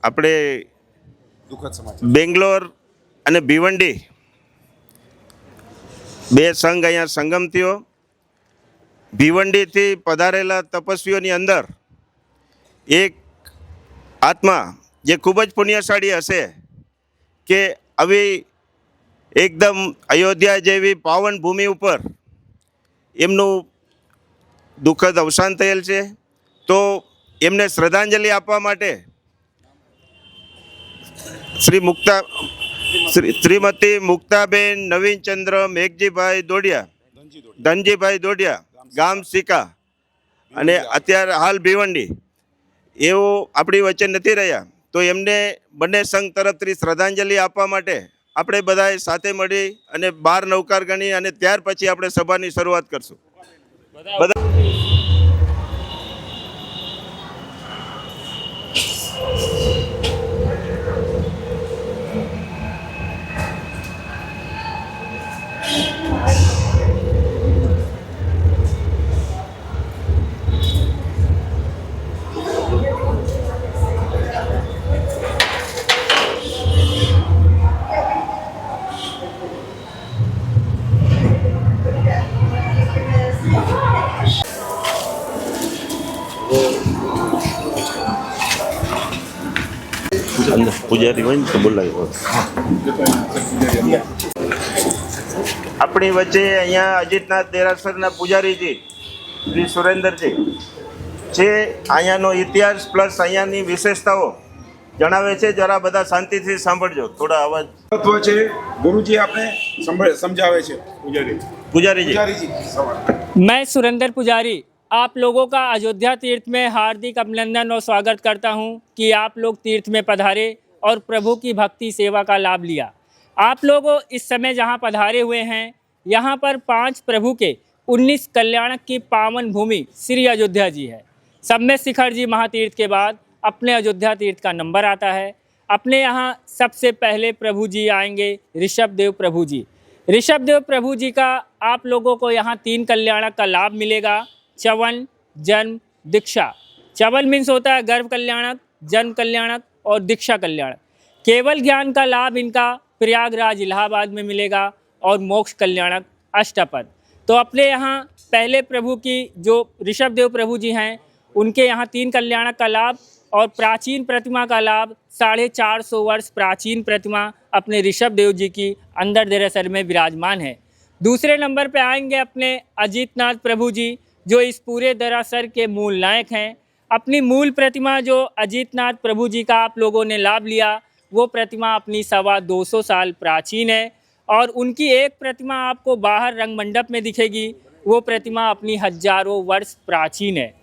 આપણે દુઃખદ સમાચાર બેંગ્લોર અને ભિવંડી બે સંઘ અહીંયા સંગમ થયો. ભિવંડીથી પધારેલા તપસ્વીઓની અંદર એક આત્મા જે ખૂબ જ પુણ્યશાળી હશે કે આવી એકદમ અયોધ્યા જેવી પાવન ભૂમિ ઉપર એમનું દુઃખદ અવસાન થયેલ છે. તો એમને શ્રદ્ધાંજલિ આપવા માટે શ્રીમતી મુક્તાબેન નવીનચંદ્ર મેઘજીભાઈ દોડિયા, ધનજીભાઈ દોડિયા, ગામ સિકા અને અત્યારે હાલ ભિવંડી, એઓ આપણી વચ્ચે નથી રહ્યા. તો એમને બંને સંઘ તરફથી શ્રદ્ધાંજલિ આપવા માટે આપણે બધાએ સાથે મળી અને 12 નવકાર ગણી અને ત્યાર પછી આપણે સભાની શરૂઆત કરશું. બધા અંદર પૂજારી હોય ને તો બોલાવી. આપણી વચ્ચે અહીંયા અજીતનાથ દેરાસરના પૂજારીજી શ્રી સુરેન્દ્રજી છે. અહીંયાનો ઇતિહાસ પ્લસ અહીંયાની વિશેષતાઓ જણાવે છે. જરા બધા શાંતિથી સાંભળજો, થોડા અવાજ તત્વ છે. ગુરુજી આપણે સમજાવે છે. પૂજારીજી. मैं सुरेंद्र पुजारी आप लोगों का अयोध्या तीर्थ में हार्दिक अभिनंदन और स्वागत करता हूं कि आप लोग तीर्थ में पधारे और प्रभु की भक्ति सेवा का लाभ लिया. आप लोग इस समय जहां पधारे हुए हैं, यहां पर 5 प्रभु के 19 कल्याणक की पावन भूमि श्री अयोध्या जी है. सब में शिखर जी महातीर्थ के बाद अपने अयोध्या तीर्थ का नंबर आता है. अपने यहाँ सबसे पहले प्रभु जी आएंगे ऋषभ देव प्रभु जी. ऋषभ देव प्रभु जी का आप लोगों को यहाँ 3 कल्याणक का लाभ मिलेगा. चवन, जन्म, दीक्षा. चवन मीन्स होता है गर्भ कल्याणक, जन्म कल्याणक और दीक्षा कल्याणक. केवल ज्ञान का लाभ इनका प्रयागराज इलाहाबाद में मिलेगा और मोक्ष कल्याणक अष्टपद. तो अपने यहाँ पहले प्रभु की जो ऋषभ देव प्रभु जी हैं, उनके यहाँ 3 कल्याणक का लाभ और प्राचीन प्रतिमा का लाभ. 450 वर्ष प्राचीन प्रतिमा अपने ऋषभ देव जी की अंदर देरासर में विराजमान है. दूसरे नंबर पे आएंगे अपने अजीतनाथ प्रभु जी, जो इस पूरे देरासर के मूल नायक हैं. अपनी मूल प्रतिमा जो अजीतनाथ प्रभु जी का आप लोगों ने लाभ लिया, वो प्रतिमा अपनी 225 साल प्राचीन है. और उनकी एक प्रतिमा आपको बाहर रंग मंडप में दिखेगी, वो प्रतिमा अपनी हजारों वर्ष प्राचीन है.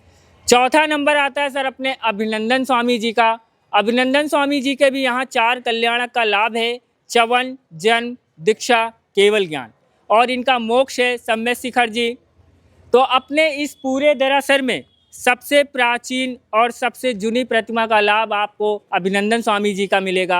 चौथा नंबर आता है सर अपने अभिनंदन स्वामी जी का. अभिनंदन स्वामी जी के भी यहाँ 4 कल्याणक का लाभ है. चवन, जन्म, दीक्षा, केवल ज्ञान. और इनका मोक्ष है सम्य शिखर जी. तो अपने इस पूरे देरासर में सबसे प्राचीन और सबसे जूनी प्रतिमा का लाभ आपको अभिनंदन स्वामी जी का मिलेगा.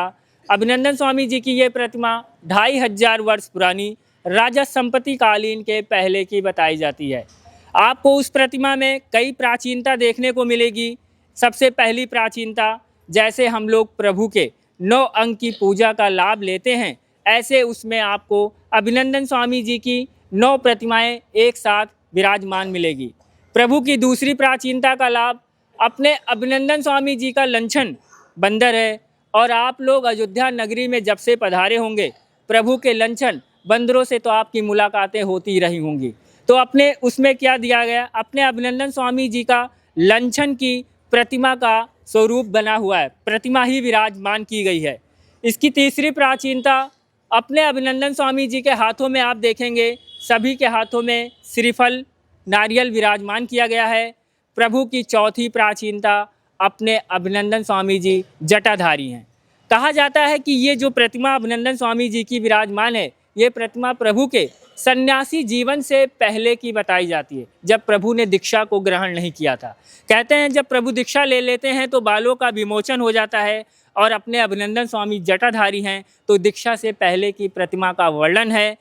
अभिनंदन स्वामी जी की ये प्रतिमा 2500 वर्ष पुरानी राजा संपत्ति कालीन के पहले की बताई जाती है. आपको उस प्रतिमा में कई प्राचीनता देखने को मिलेगी. सबसे पहली प्राचीनता, जैसे हम लोग प्रभु के 9 अंग की पूजा का लाभ लेते हैं, ऐसे उसमें आपको अभिनंदन स्वामी जी की 9 प्रतिमाएं एक साथ विराजमान मिलेगी. प्रभु की दूसरी प्राचीनता का लाभ, अपने अभिनंदन स्वामी जी का लंछन बंदर है. और आप लोग अयोध्या नगरी में जब से पधारे होंगे, प्रभु के लंछन बंदरों से तो आपकी मुलाकातें होती रही होंगी. तो अपने उसमें क्या दिया गया, अपने अभिनंदन स्वामी जी का लंछन की प्रतिमा का स्वरूप बना हुआ है, प्रतिमा ही विराजमान की गई है. इसकी तीसरी प्राचीनता, अपने अभिनंदन स्वामी जी के हाथों में आप देखेंगे, सभी के हाथों में श्रीफल नारियल विराजमान किया गया है. प्रभु की चौथी प्राचीनता, अपने अभिनंदन स्वामी जी जटाधारी हैं. कहा जाता है कि ये जो प्रतिमा अभिनंदन स्वामी जी की विराजमान है, ये प्रतिमा प्रभु के सन्यासी जीवन से पहले की बताई जाती है, जब प्रभु ने दीक्षा को ग्रहण नहीं किया था. कहते हैं जब प्रभु दीक्षा ले लेते हैं तो बालों का विमोचन हो जाता है. और अपने अभिनंदन स्वामी जटाधारी हैं, तो दीक्षा से पहले की प्रतिमा का वर्णन है.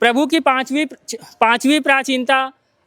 प्रभु की पांचवी प्राचीनता,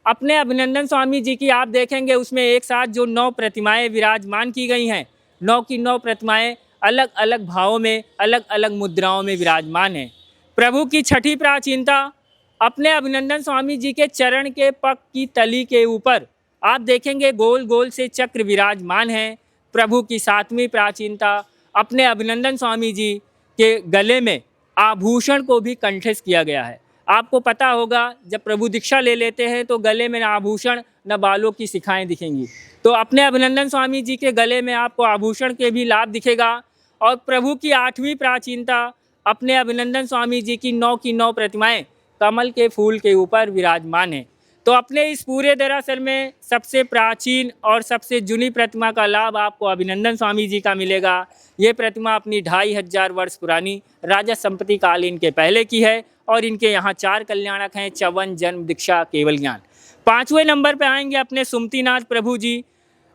अपने अभिनंदन स्वामी जी की आप देखेंगे उसमें एक साथ जो 9 प्रतिमाएं विराजमान की गई हैं, 9 की 9 प्रतिमाएं अलग अलग भावों में, अलग अलग मुद्राओं में विराजमान हैं। प्रभु की छठी प्राचीनता अपने अभिनंदन स्वामी जी के चरण के पग की तली के ऊपर आप देखेंगे गोल गोल से चक्र विराजमान हैं। प्रभु की सातवीं प्राचीनता अपने अभिनंदन स्वामी जी के गले में आभूषण को भी कंठस्थ किया गया है। आपको पता होगा जब प्रभु दीक्षा ले लेते हैं तो गले में न आभूषण न बालों की शिखाएं दिखेंगी, तो अपने अभिनंदन स्वामी जी के गले में आपको आभूषण के भी लाभ दिखेगा। और प्रभु की आठवीं प्राचीनता अपने अभिनंदन स्वामी जी की 9 की 9 प्रतिमाएं कमल के फूल के ऊपर विराजमान है। तो अपने इस पूरे दरासल में सबसे प्राचीन और सबसे जूनी प्रतिमा का लाभ आपको अभिनंदन स्वामी जी का मिलेगा। ये प्रतिमा अपनी 2500 वर्ष पुरानी राजा संपत्ति कालीन के पहले की है और इनके यहाँ 4 कल्याणक हैं, च्यवन, जन्म, दीक्षा, केवल ज्ञान। 5वें नंबर पे आएंगे अपने सुमतिनाथ प्रभु जी,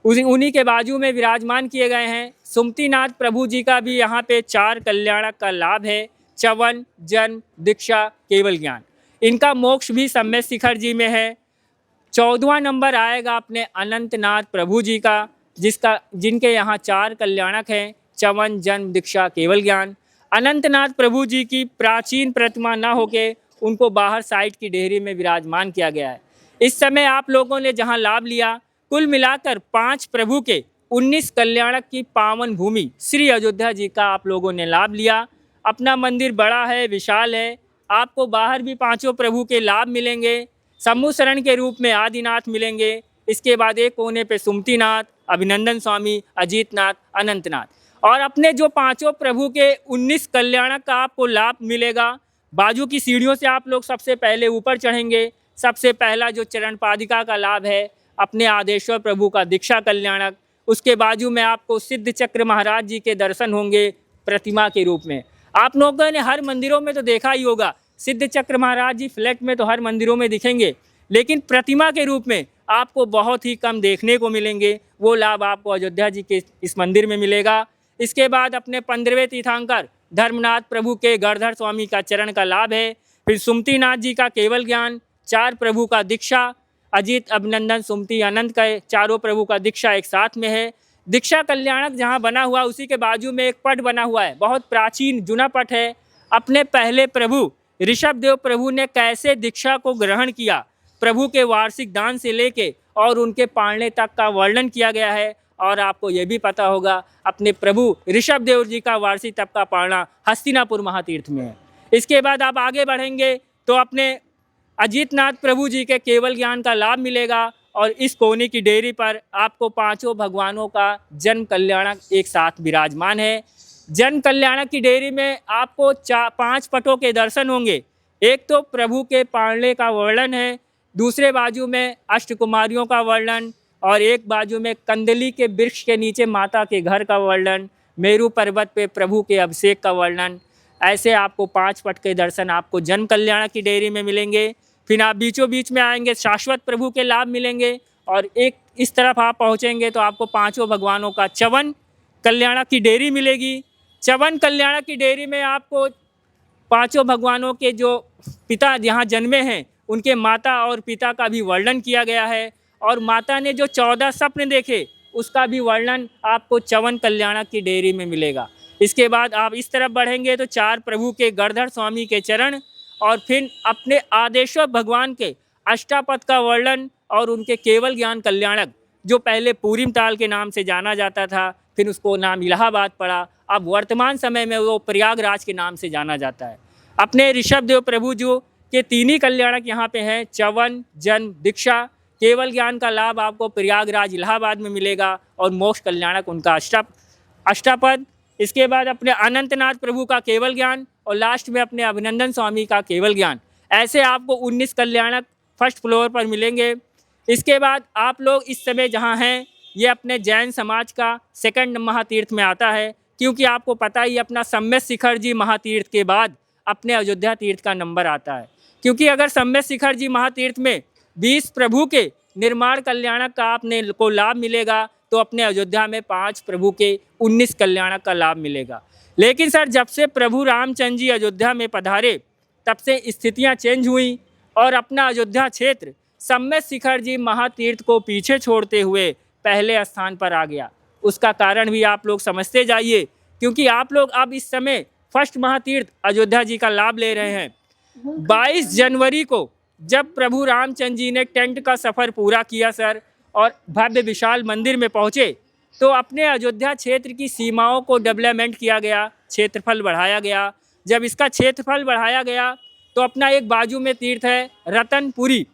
उन्हीं के बाजू में विराजमान किए गए हैं। सुमतिनाथ प्रभु जी का भी यहाँ पे 4 कल्याणक का लाभ है, च्यवन, जन्म, दीक्षा, केवल ज्ञान। इनका मोक्ष भी सम्यक शिखर जी में है। 14वां नंबर आएगा अपने अनंतनाथ प्रभु जी का, जिनके यहाँ 4 कल्याणक हैं, च्यवन, जन्म, दीक्षा, केवल ज्ञान। अनंतनाथ प्रभु जी की प्राचीन प्रतिमा न होके उनको बाहर साइड की डेहरी में विराजमान किया गया है। इस समय आप लोगों ने जहाँ लाभ लिया, कुल मिलाकर 5 प्रभु के 19 कल्याणक की पावन भूमि श्री अयोध्या जी का आप लोगों ने लाभ लिया। अपना मंदिर बड़ा है, विशाल है। आपको बाहर भी 5 प्रभु के लाभ मिलेंगे। समूह शरण के रूप में आदिनाथ मिलेंगे। इसके बाद एक कोने पे सुमतिनाथ, अभिनंदन स्वामी, अजीतनाथ, अनंतनाथ। और अपने जो 5 प्रभु के 19 कल्याणक का आपको लाभ मिलेगा। बाजू की सीढ़ियों से आप लोग सबसे पहले ऊपर चढ़ेंगे। सबसे पहला जो चरण पादिका का लाभ है अपने आदेश्वर प्रभु का दीक्षा कल्याणक। उसके बाजू में आपको सिद्ध चक्र महाराज जी के दर्शन होंगे प्रतिमा के रूप में। आप लोगों ने हर मंदिरों में तो देखा ही होगा, सिद्ध चक्र महाराज जी फ्लैट में तो हर मंदिरों में दिखेंगे, लेकिन प्रतिमा के रूप में आपको बहुत ही कम देखने को मिलेंगे। वो लाभ आपको अयोध्या जी के इस मंदिर में मिलेगा। इसके बाद अपने 15वें तीर्थंकर धर्मनाथ प्रभु के गणधर स्वामी का चरण का लाभ है। फिर सुमतिनाथ जी का केवल ज्ञान, 4 प्रभु का दीक्षा, अजीत, अभिनंदन, सुमति, अनंत का 4 प्रभु का दीक्षा एक साथ में है। दीक्षा कल्याणक जहाँ बना हुआ उसी के बाजू में एक पट बना हुआ है, बहुत प्राचीन जुना पट है। अपने पहले प्रभु ऋषभ देव प्रभु ने कैसे दीक्षा को ग्रहण किया, प्रभु के वार्षिक दान से लेके और उनके पालने तक का वर्णन किया गया है। और आपको ये भी पता होगा अपने प्रभु ऋषभ देव जी का वार्षिक तप का पालना हस्तिनापुर महातीर्थ में है। इसके बाद आप आगे बढ़ेंगे तो अपने अजीतनाथ प्रभु जी के केवल ज्ञान का लाभ मिलेगा। और इस कोने की डेयरी पर आपको 5 भगवानों का जन्म कल्याणक एक साथ विराजमान है। जन्म कल्याणक की डेयरी में आपको 5 पटों के दर्शन होंगे। एक तो प्रभु के पालने का वर्णन है, दूसरे बाजू में अष्टकुमारियों का वर्णन, और एक बाजू में कंदली के वृक्ष के नीचे माता के घर का वर्णन, मेरू पर्वत पे प्रभु के अभिषेक का वर्णन। ऐसे आपको 5 पट के दर्शन आपको जन्म कल्याणक की डेयरी में मिलेंगे। फिर आप बीचों बीच में आएंगे, शाश्वत प्रभु के लाभ मिलेंगे। और एक इस तरफ आप पहुँचेंगे तो आपको 5 भगवानों का च्यवन कल्याणक की डेयरी मिलेगी। च्यवन कल्याणक की डेयरी में आपको 5 भगवानों के जो पिता यहाँ जन्मे हैं उनके माता और पिता का भी वर्णन किया गया है। और माता ने जो 14 स्वप्न देखे उसका भी वर्णन आपको च्यवन कल्याणक की डेयरी में मिलेगा। इसके बाद आप इस तरफ बढ़ेंगे तो 4 प्रभु के गणधर स्वामी के चरण, और फिर अपने आदेश्वर भगवान के अष्टापद का वर्णन और उनके केवल ज्ञान कल्याणक, जो पहले पूरिम ताल के नाम से जाना जाता था, फिर उसको नाम इलाहाबाद पड़ा, अब वर्तमान समय में वो प्रयागराज के नाम से जाना जाता है। अपने ऋषभ देव प्रभु जो के 3 ही कल्याणक यहाँ पे हैं, च्यवन, जन्म, दीक्षा, केवल ज्ञान का लाभ आपको प्रयागराज इलाहाबाद में मिलेगा, और मोक्ष कल्याणक उनका अष्टापद। इसके बाद अपने अनंतनाथ प्रभु का केवल ज्ञान, और लास्ट में अपने अभिनंदन स्वामी का केवल ज्ञान। ऐसे आपको 19 कल्याणक फर्स्ट फ्लोर पर मिलेंगे। इसके बाद आप लोग इस समय जहाँ हैं ये अपने जैन समाज का 2nd महातीर्थ में आता है, क्योंकि आपको पता ही अपना सम्यक शिखर जी महातीर्थ के बाद अपने अयोध्या तीर्थ का नंबर आता है। क्योंकि अगर सम्यक शिखर जी महातीर्थ में 20 प्रभु के निर्माण कल्याणक का आपने को लाभ मिलेगा, तो अपने अयोध्या में 5 प्रभु के 19 कल्याणक का लाभ मिलेगा। लेकिन सर जब से प्रभु रामचंद्र जी अयोध्या में पधारे तब से स्थितियां चेंज हुई और अपना अयोध्या क्षेत्र सम्यक शिखर जी महातीर्थ को पीछे छोड़ते हुए पहले स्थान पर आ गया। उसका कारण भी आप लोग समझते जाइए, क्योंकि आप लोग अब इस समय फर्स्ट महातीर्थ अयोध्या जी का लाभ ले रहे हैं। 22 जनवरी को जब प्रभु रामचंद्र जी ने टेंट का सफ़र पूरा किया सर, और भव्य विशाल मंदिर में पहुँचे, तो अपने अयोध्या क्षेत्र की सीमाओं को डेवलपमेंट किया गया, क्षेत्रफल बढ़ाया गया। जब इसका क्षेत्रफल बढ़ाया गया तो अपना एक बाजू में तीर्थ है रतनपुरी।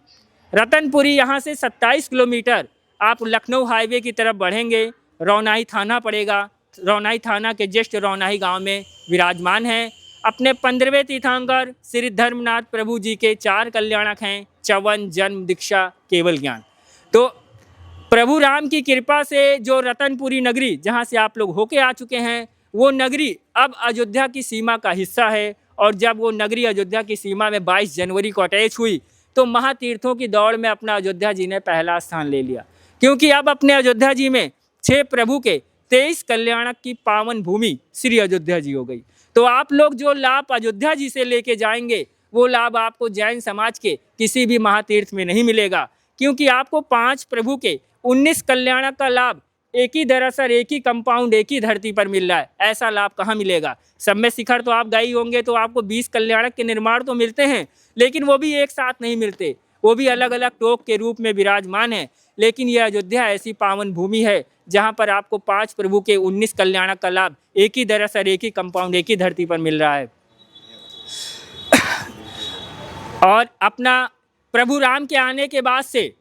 रतनपुरी यहाँ से 27 किलोमीटर आप लखनऊ हाईवे की तरफ बढ़ेंगे, रौनाही थाना पड़ेगा। रौनाही थाना के जस्ट रौनाही गांव में विराजमान हैं अपने 15वें तीर्थंकर श्री धर्मनाथ प्रभु जी के 4 कल्याणक हैं, च्यवन, जन्म, दीक्षा, केवल ज्ञान। तो प्रभु राम की कृपा से जो रतनपुरी नगरी जहाँ से आप लोग होके आ चुके हैं, वो नगरी अब अयोध्या की सीमा का हिस्सा है। और जब वो नगरी अयोध्या की सीमा में 22 जनवरी को अटैच हुई तो महातीर्थों की दौड़ में अपना अयोध्या जी ने पहला स्थान ले लिया, क्योंकि अब अपने अयोध्या जी में 6 प्रभु के 23 कल्याणक की पावन भूमि श्री अयोध्या जी हो गई। तो आप लोग जो लाभ अयोध्या जी से लेके जाएंगे वो लाभ आपको जैन समाज के किसी भी महातीर्थ में नहीं मिलेगा, क्योंकि आपको 5 प्रभु के 19 कल्याणक का लाभ एक ही दरअसल एक ही कंपाउंड एक ही धरती पर मिल रहा है। ऐसा लाभ कहाँ मिलेगा? सब में शिखर तो आप गए होंगे तो आपको 20 कल्याणक के निर्माण तो मिलते हैं, लेकिन वो भी एक साथ नहीं मिलते, वो भी अलग अलग टोक के रूप में विराजमान है। लेकिन यह अयोध्या ऐसी पावन भूमि है जहाँ पर आपको 5 प्रभु के 19 कल्याणक का लाभ एक ही दरअसल एक ही कंपाउंड एक ही धरती पर मिल रहा है। और अपना प्रभु राम के आने के बाद से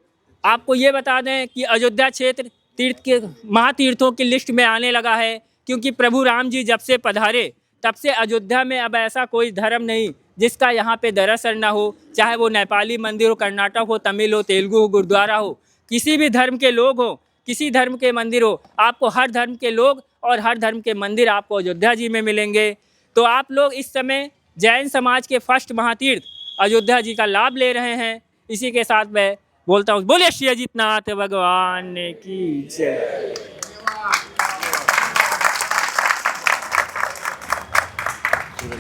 आपको ये बता दें कि अयोध्या क्षेत्र तीर्थ के महातीर्थों की लिस्ट में आने लगा है, क्योंकि प्रभु राम जी जब से पधारे तब से अयोध्या में अब ऐसा कोई धर्म नहीं जिसका यहाँ पे दरअसल ना हो, चाहे वो नेपाली मंदिर हो, कर्नाटक हो, तमिल हो, तेलुगु हो, गुरुद्वारा हो, किसी भी धर्म के लोग हो, किसी धर्म के मंदिर हो, आपको हर धर्म के लोग और हर धर्म के मंदिर आपको अयोध्या जी में मिलेंगे। तो आप लोग इस समय जैन समाज के फर्स्ट महातीर्थ अयोध्या जी का लाभ ले रहे हैं। इसी के साथ मैं बोलता हूँ, बोले श्री अजितनाथ भगवान की जय।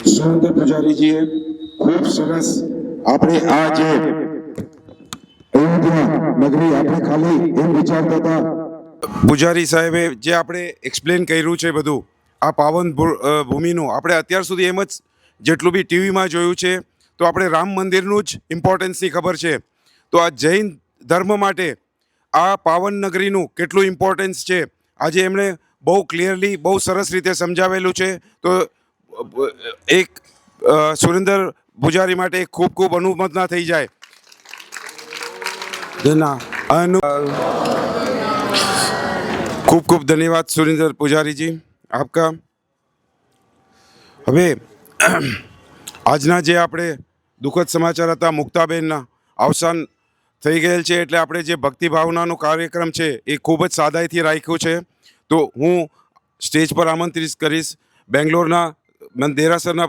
સુરેન્દ્ર પૂજારીજીએ ખૂબ સરસ આપણે આ જે અયોધ્યા નગરી આપણે ખાલી એમ વિચારતા હતા, પૂજારી સાહેબે જે આપણે એક્સપ્લેન કર્યું છે બધું આ પાવન ભૂમિનું, આપણે અત્યાર સુધી એમ જ જેટલું બી ટીવીમાં જોયું છે તો આપણે રામ મંદિરનું જ ઇમ્પોર્ટન્સની ખબર છે, તો આ જૈન ધર્મ માટે આ પાવન નગરીનું કેટલું ઇમ્પોર્ટન્સ છે આજે એમણે બહુ ક્લિયરલી બહુ સરસ રીતે સમજાવેલું છે। તો એક સુરેન્દ્ર પૂજારી માટે ખૂબ ખૂબ અનુમોદના થઈ જાય। ખૂબ ખૂબ ધન્યવાદ સુરેન્દ્ર પૂજારી जी आपका। હવે આજના જે આપણે દુઃખદ સમાચાર હતા મુક્તાબેનના અવસાન થઈ ગયેલ છે, એટલે આપણે જે ભક્તિ ભાવનાનો કાર્યક્રમ છે એ ખૂબ જ સાદાઈથી રાખ્યું છે। તો હું સ્ટેજ પર આમંત્રિત કરીશ બેંગ્લોરના દેરાસરના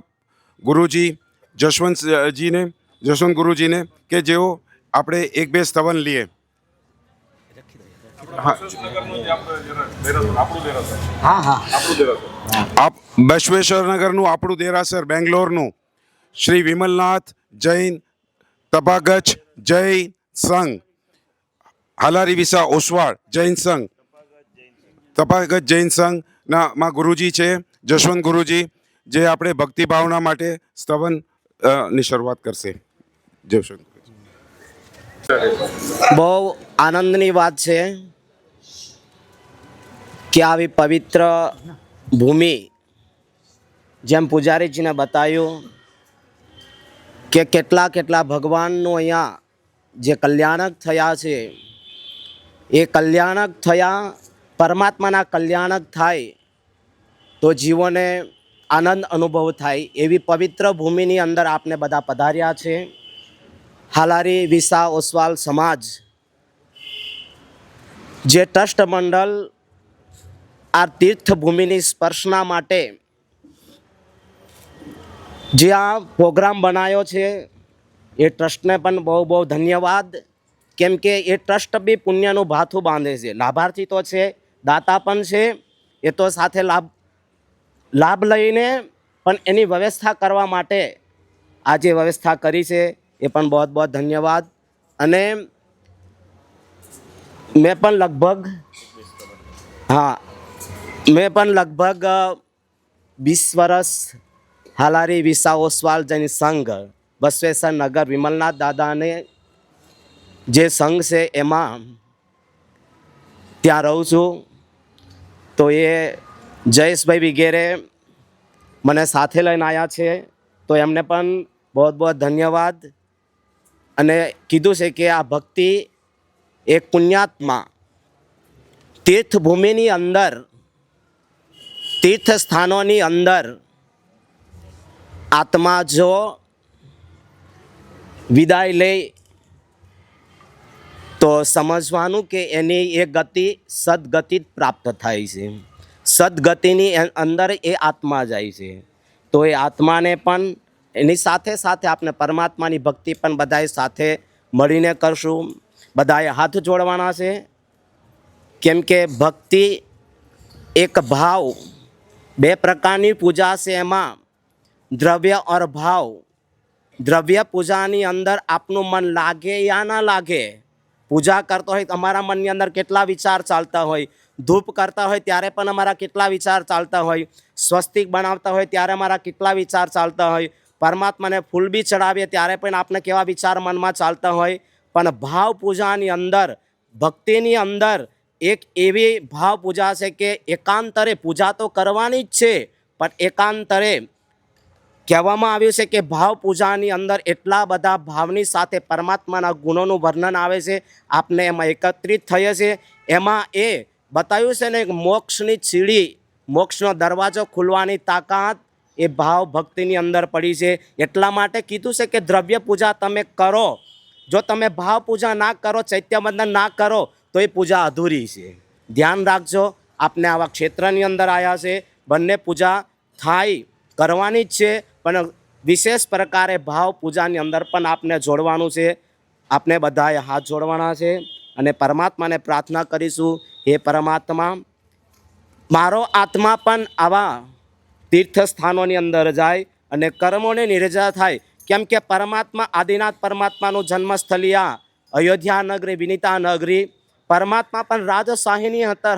ગુરુજી જશવંત ગુરુજીને કે જેઓ આપણે 1-2 સ્તવન લીએ। આપ બસવેશ્વર નગરનું આપણું દેરાસર બેંગ્લોરનું શ્રી વિમલનાથ જૈન તપાગચ જૈન સંઘ, હાલારી વિસા ઓસવાડ જૈન સંઘ, તપાગચ જૈન સંઘના માં ગુરુજી છે જશવંત ગુરુજી, જે આપણે ભક્તિ ભાવના માટે સ્તવનની શરૂઆત કરશે। જશવંત બહુ આનંદની વાત છે કે આવી પવિત્ર ભૂમિ, જેમ પૂજારીજીને બતાવ્યું કે કેટલા ભગવાનનું અહીંયા જે કલ્યાણક થયા છે એ કલ્યાણક થયા, પરમાત્માના કલ્યાણક થાય તો જીવોને આનંદ અનુભવ થાય એવી પવિત્ર ભૂમિની અંદર આપને બધા પધાર્યા છે। હાલારી વિસા ઓસવાલ સમાજ જે ટ્રસ્ટ મંડળ આ તીર્થભૂમિની સ્પર્શના માટે જે આ પ્રોગ્રામ બનાવ્યો છે એ ટ્રસ્ટને પણ બહુ ધન્યવાદ, કેમ કે એ ટ્રસ્ટ બી પુણ્યનું ભાથું બાંધે છે। લાભાર્થી તો છે, દાતા પણ છે, એ તો સાથે લાભ લઈને પણ એની વ્યવસ્થા કરવા માટે આ જે વ્યવસ્થા કરી છે એ પણ બહુ ધન્યવાદ। અને મેં પણ લગભગ મેં પણ લગભગ 20 વર્ષ હાલારી વિસા ઓસવાલ જૈન સંઘ બસવેશ્વર નગર વિમલનાથ દાદાને જે સંઘ છે એમાં ત્યાં રહું છું. તો એ જયેશભાઈ વગેરે મને સાથે લઈને આવ્યા છે, તો એમને પણ બહુ બહુ ધન્યવાદ. અને કીધું છે કે આ ભક્તિ એક પુણ્યાત્મા તીર્થભૂમિની અંદર, તીર્થ સ્થાનોની અંદર આત્મા જો વિદાય લે તો સમજવાનું કે એની એ ગતિ સદગતિ જ પ્રાપ્ત થાય છે. સદગતિની અંદર એ આત્મા જાય છે. તો એ આત્માને પણ એની સાથે સાથે આપણે પરમાત્માની ભક્તિ પણ બધાએ સાથે મળીને કરશું. બધાએ હાથ જોડવાના છે, કેમ કે ભક્તિ એક ભાવ, બે પ્રકારની પૂજા છે. એમાં દ્રવ્ય और ભાવ. દ્રવ્ય પૂજાની અંદર આપનું મન લાગે યા ના લાગે, પૂજા કરતો હોય તો અમારા મનની અંદર કેટલા વિચાર ચાલતા હોય, ધૂપ કરતા હોય ત્યારે પણ અમારા કેટલા વિચાર ચાલતા હોય, સ્વસ્તિક બનાવતા હોય ત્યારે અમારા કેટલા વિચાર ચાલતા હોય, પરમાત્માને ફૂલ બી ચડાવીએ ત્યારે પણ આપણે કેવા વિચાર મનમાં ચાલતા હોય. પણ ભાવ પૂજાની અંદર, ભક્તિની અંદર એક એવી ભાવ પૂજા છે કે એકાંતરે પૂજા તો કરવાની જ છે, પણ એકાંતરે કહેવામાં આવ્યું છે કે ભાવ પૂજાની અંદર એટલા બધા ભાવની સાથે પરમાત્માના ગુણોનું વર્ણન આવે છે. આપને એમાં એકત્રિત થઈએ છે. એમાં એ બતાવ્યું છે ને કે મોક્ષની સીડી, મોક્ષનો દરવાજો ખુલવાની તાકાત એ ભાવ ભક્તિની અંદર પડી છે. એટલા માટે કીધું છે કે દ્રવ્ય પૂજા તમે કરો, જો તમે ભાવ પૂજા ના કરો, ચૈત્યવંદન ના કરો તો એ પૂજા અધૂરી છે. ધ્યાન રાખજો. આપને આવા ક્ષેત્રની અંદર આવ્યા છે, બંને પૂજા થાય કરવાની જ છે, પણ વિશેષ પ્રકારે ભાવ પૂજાની અંદર પણ આપને જોડવાનું છે. આપણે બધાએ હાથ જોડવાના છે અને પરમાત્માને પ્રાર્થના કરીશું, હે પરમાત્મા, મારો આત્મા પણ આવા તીર્થ સ્થાનોની અંદર જાય અને કર્મોને નિર્જરા થાય. કેમ કે પરમાત્મા આદિનાથ પરમાત્માનું જન્મસ્થલી આ અયોધ્યા નગરી, વિનીતા નગરી. પરમાત્મા પણ રાજશાહીની અંદર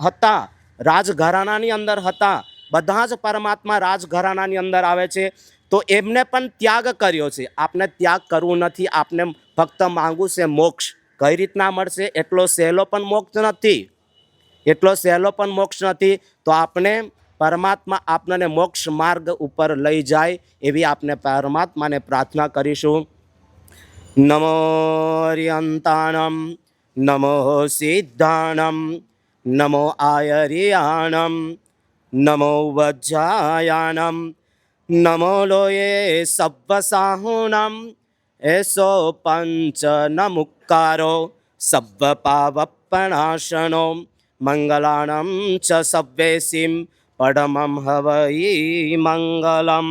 હતા, રાજઘરાનાની અંદર હતા. બધા જ પરમાત્મા રાજઘરાનાની અંદર આવે છે. તો એમને પણ ત્યાગ કર્યો છે. આપને ત્યાગ કરવું નથી, આપને ફક્ત માંગવું છે મોક્ષ. કઈ રીતના મળશે? એટલો સહેલો પણ મોક્ષ નથી, એટલો સહેલો પણ મોક્ષ નથી. તો આપણે પરમાત્મા આપણને મોક્ષ માર્ગ ઉપર લઈ જાય એવી આપણે પરમાત્માને પ્રાર્થના કરીશું. નમો રિયંતાણમ, નમો સિદ્ધાણમ, નમો આયરિયાણમ, નમો વજ્જાયાનમ, નમો લોયે સવ્વસાહુનમ, એસો પંચ નમુક્કારો સવ્વ પાવપનાશનો, મંગલાણમ ચ સવ્વેસિમ પડમમ હવઈ મંગલમ.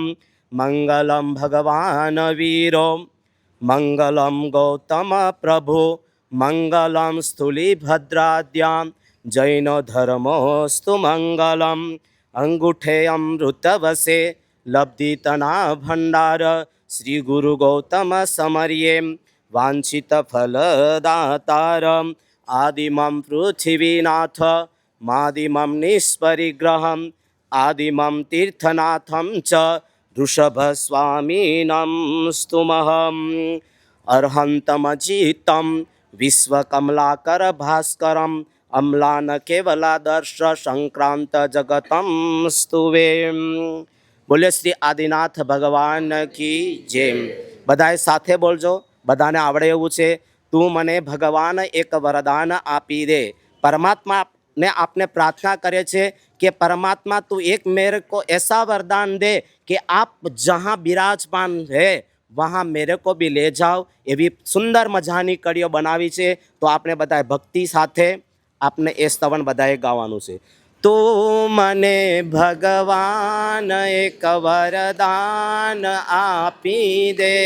મંગલમ ભગવાન વીરો, મંગલમ ગૌતમ પ્રભુ, મંગલમ સ્થુલીભદ્રાદ્યામ, જૈનો ધર્મોસ્તુ મંગલમ. અંગૂઠે અમૃત વસે લબ્ધિતના ભંડાર, શ્રી ગુરુ ગૌતમ સમર્યે વાંછિત ફલદાતાર. આદિમમ પૃથ્વીનાથ, માદિમમ નિષ્પરિગ્રહમ, આદિમમ તીર્થનાથમ ચ ઋષભ સ્વામીનમ સ્તુમહમ. અર્હંતમજીતમ વિશ્વકમલાકર ભાસ્કરમ, અમ્લાન કેવલાદર્શ સંક્રાંત જગતમ સ્તુવે. બોલે શ્રી આદિનાથ ભગવાન કી જય. બધાએ સાથે બોલજો, બધાને આવડે એવું છે. તું મને ભગવાન એક વરદાન આપી દે. પરમાત્માને આપને પ્રાર્થના કરે છે કે પરમાત્મા તું એક मेरे को ऐसा वरदान दे कि आप जहाँ विराजमान है वहाँ मेरे को भी ले जाओ. એવી સુંદર મજાની કડીઓ બનાવી છે. તો આપણે બધાએ ભક્તિ સાથે આપને એ સ્તવન બધાએ ગાવાનું છે. તું મને ભગવાન એક વરદાન આપી દે,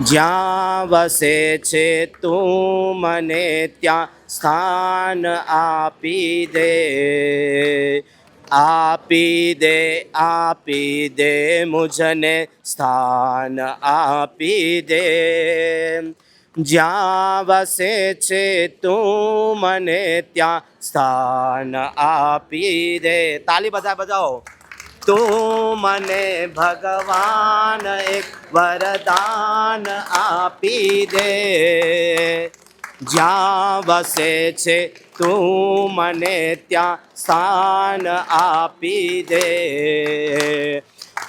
જ્યાં વસે છે તું મને ત્યાં સ્થાન આપી દે. આપી દે, આપી દે મુझने સ્થાન આપી દે. જ્યાં વસે છે તું મને ત્યાં સ્થાન આપી દે. તાલી બધા બજાવો. તું મને ભગવાન એક વરદાન આપી દે. જ્યાં વસે છે તું મને ત્યાં સ્થાન આપી દે.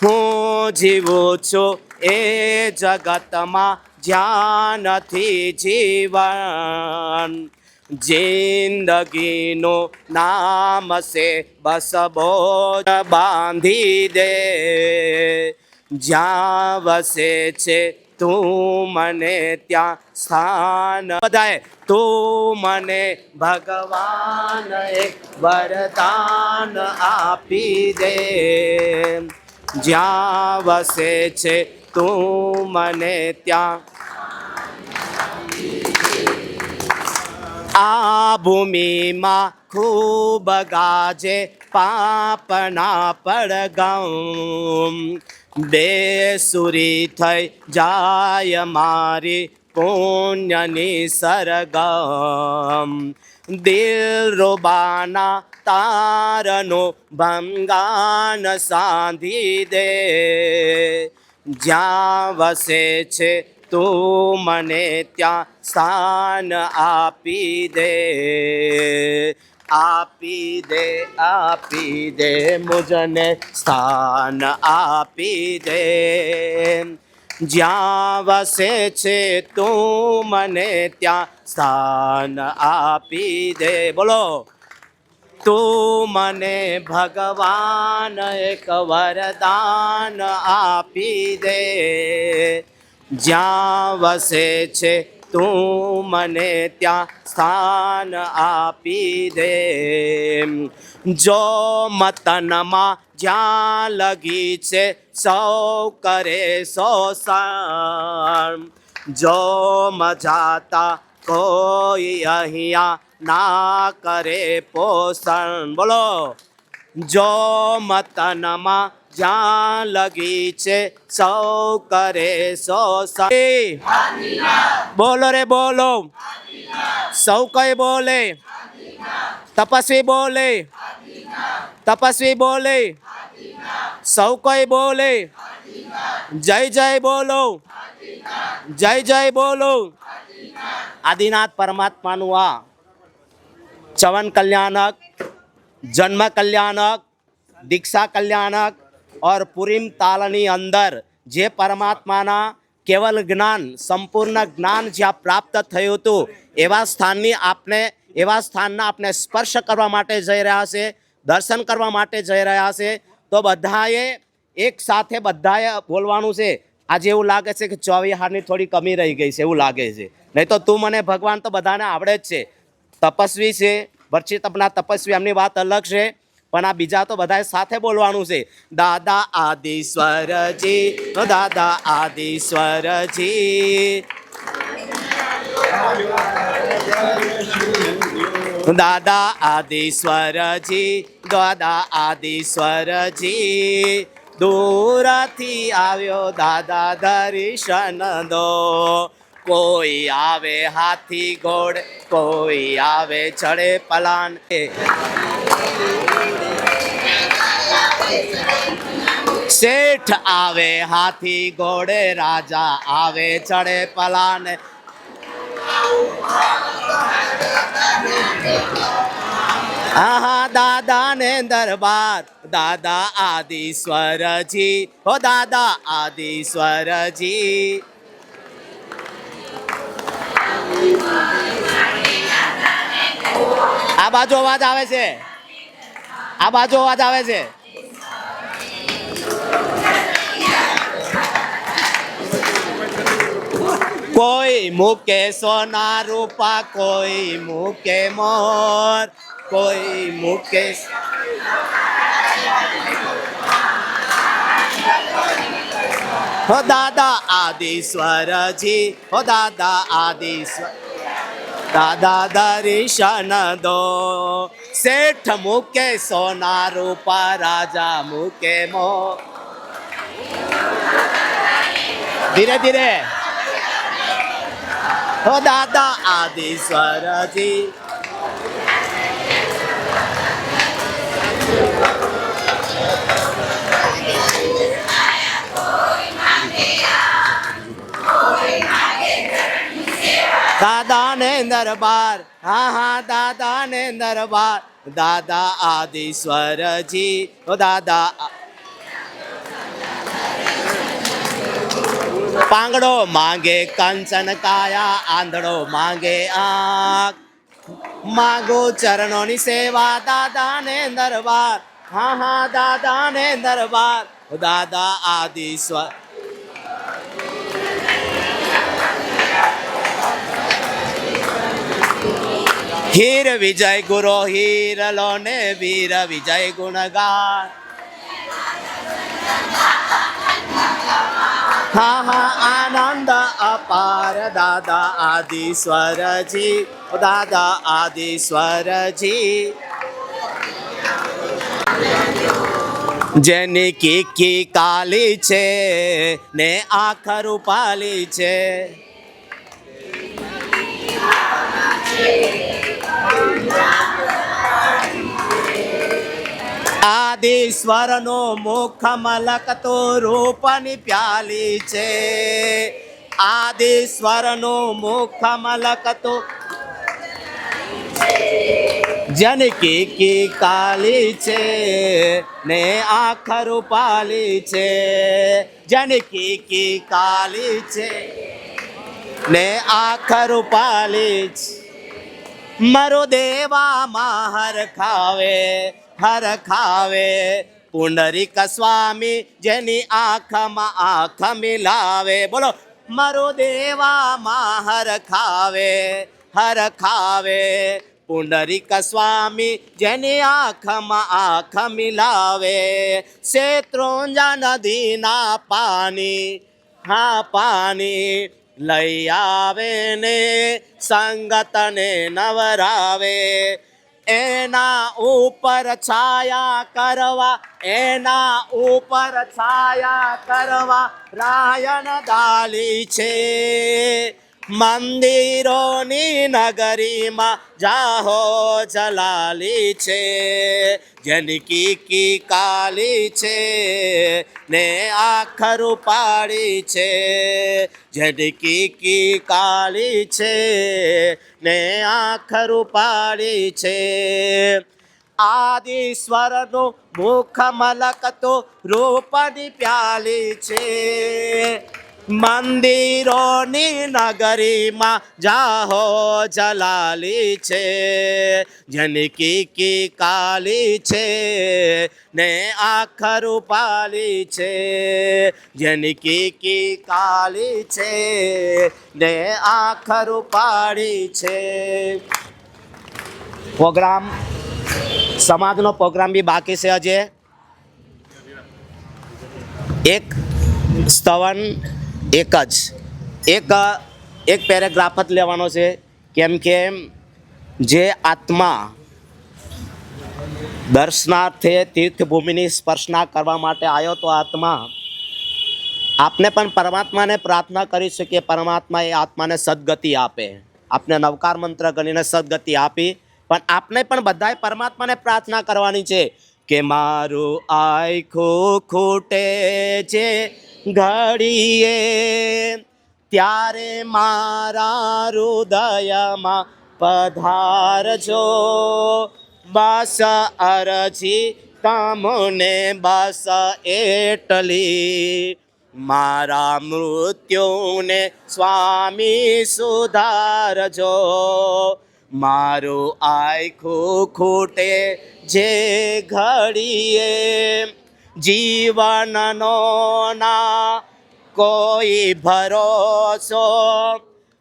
હું જીવું છું એ જગતમાં જ્યાં નથી જીવન. જિંદગીનું નામ છે બસ બોજ બાંધી દે. જ્યાં વસે છે તું મને ત્યાં સ્થાન. બધાએ તું મને ભગવાન એક વરદાન આપી દે. જ્યાં વસે છે તું મને ત્યાં. આ ભૂમિમાં ખૂબ ગાજે પાપના પડઘમ. બેસુરી થઈ જાય મારી પુણ્યની સરગમ. દિલ રૂબાના તારનું ભંગાન સાંધી દે. જ્યાં વસે છે તું મને ત્યાં સ્થાન આપી દે. આપી દે આપી દે મુજને સ્થાન આપી દે. જ્યાં વસે છે તું મને ત્યાં સ્થાન આપી દે. બોલો. તું મને ભગવાન એક વરદાન આપી દે. જ્યાં વસે છે તું મને ત્યાં સ્થાન આપી દે. જો મતનમાં જ્યાં લગી છે સૌ કરે શોષણ. જો મજાતા કોઈ અહીંયા ના કરે પોષણ. બોલો. જો મતનમાં જ્યાં લગી છે સૌ કરે શોષણ. બોલો રે બોલો. સૌ કઈ બોલે. તપસ્વી બોલે. તપસ્વી બોલે. સૌ કઈ બોલે. જય જય બોલો. જય જય બોલો. આદિનાથ પરમાત્માનું આ ચવન કલ્યાણક, જન્મ કલ્યાણક, દીક્ષા કલ્યાણક और पुरीम तालनी अंदर जे परमात्माना केवल ज्ञान संपूर्ण ज्ञान ज्યાં પ્રાપ્ત થયું હતું એવા સ્થાનની આપણે એવા સ્થાનના આપણે સ્પર્શ કરવા માટે જઈ રહ્યા છે, દર્શન કરવા માટે જઈ રહ્યા છે. તો બધાએ એક સાથે બધાએ બોલવાનું છે. આજે એવું લાગે છે કે 24 હારની થોડી કમી રહી ગઈ છે એવું લાગે છે. નહીં તો તું મને ભગવાન તો બધાને આવડે જ છે. તપસ્વી છે, ભરચી તપના તપસ્વી, એમની વાત અલગ છે. પણ આ બીજા તો બધાએ સાથે બોલવાનું છે. દાદા આદિશ્વરજી, દાદા આદિશ્વરજી, દાદા આદિશ્વરજી, દાદા આદિશ્વરજી. દૂરથી આવ્યો દાદા દર્શન દો. કોઈ આવે હાથી ઘોડે, કોઈ આવે ચડે પલાન. શેઠ આવે હાથી ઘોડે, રાજા આવે ચડે પલાન. આહા દાદા ને દરબાર, દાદા આદિશ્વરજી, હો દાદા આદિશ્વરજી. આ બાજુ અવાજ આવે છે. આ બાજુ અવાજ આવે છે. કોઈ મૂકે સોના રૂપા, કોઈ મૂકે મોર, કોઈ મૂકે હો દાદા આદિશ્વરજી, હો દાદા આદિશ્વર. દાદા દર્શન દો. શેઠ મૂકે સોના રૂપા, રાજા મૂકે મોર. ધીરે ધીરે. ઓ દાદા આદિશ્વરજી. દાદા ને દરબાર, હા હા દાદા ને દરબાર, દાદા આદિશ્વરજી. ઓ દાદા પાંગડો માંગે કંચન કાયા, આંધળો માંગે આંખ, માગો ચરણોની સેવા, દાદા ને દરબાર, હા હા દાદા ને દરબાર, દાદા આદિશ્વર. હીર વિજય ગુરુ હીર લો ને વીર વિજય ગુણગાન. હા હા આનંદ અપાર, દાદા આદિશ્વરજી. દાદા આદિશ્વરજી. જેની કીકી કાલી છે ને આંખ રૂપાલી છે, આદિશ્વરનું મુખ મલકતું રૂપની પ્યાલી છે, આદિશ્વરનું મુખ મલકતું. જનકી કી કાલી છે ને આંખ રૂપાલી છે, જનકી કી કાલી છે ને આંખ રૂપાલી છે. મરો દેવામાં હર ખાવે, પુંડરીક સ્વામી જેની આંખમાં આંખ મિલાવે. બોલો મરો દેવામાં હર ખાવે, પુંડરીક સ્વામી જેની આંખમાં આંખ મિલાવે. શેત્રુંજા નદીના પાણી, હા પાણી લઈ આવે ને સંગતને નવરાવે. એના ઉપર છાયા કરવા, એના ઉપર છાયા કરવા રાયણ દાલી છે. મંદિરોની નગરીમાં જાહો જલાલી છે, જનકી કી કાલી છે ને આંખ રૂપાળી છે, જનકી કી કાલી છે ને આંખ રૂપાળી છે. આદિશ્વરનું મુખ મલકતું રૂપની પ્યાલી છે. મંદિરોની નગરીમાં જાહો જલાલી છે, જનકી કી કાલી છે ને આંખ રૂપાલી છે, જનકી કી કાલી છે ને આંખ રૂપાળી છે. પ્રોગ્રામ સમાજનો પ્રોગ્રામ બી બાકી છે. હજે એક સ્તવન એક પેરેગ્રાફ જ લેવાનો છે, કેમ કે જે આત્મા દર્શનાર્થે તીર્થભૂમિની સ્પર્શના કરવા માટે આવ્યો તો આત્મા, આપને પણ પરમાત્માને પ્રાર્થના કરી શકીએ, પરમાત્મા એ આત્માને સદગતિ આપે. આપને નવકાર મંત્ર ગણીને સદગતિ આપી, પણ આપને પણ બધાએ પરમાત્માને પ્રાર્થના કરવાની છે કે મારું આખું ખૂટે છે ઘડીએ, ત્યારે મારા હૃદયમાં પધારજો. બસ અરજી તમને બસ એટલી, મારા મૃત્યુને સ્વામી સુધારજો. મારું આખું ખૂટે જે ઘડીએ, જીવનનો ના કોઈ ભરોસો,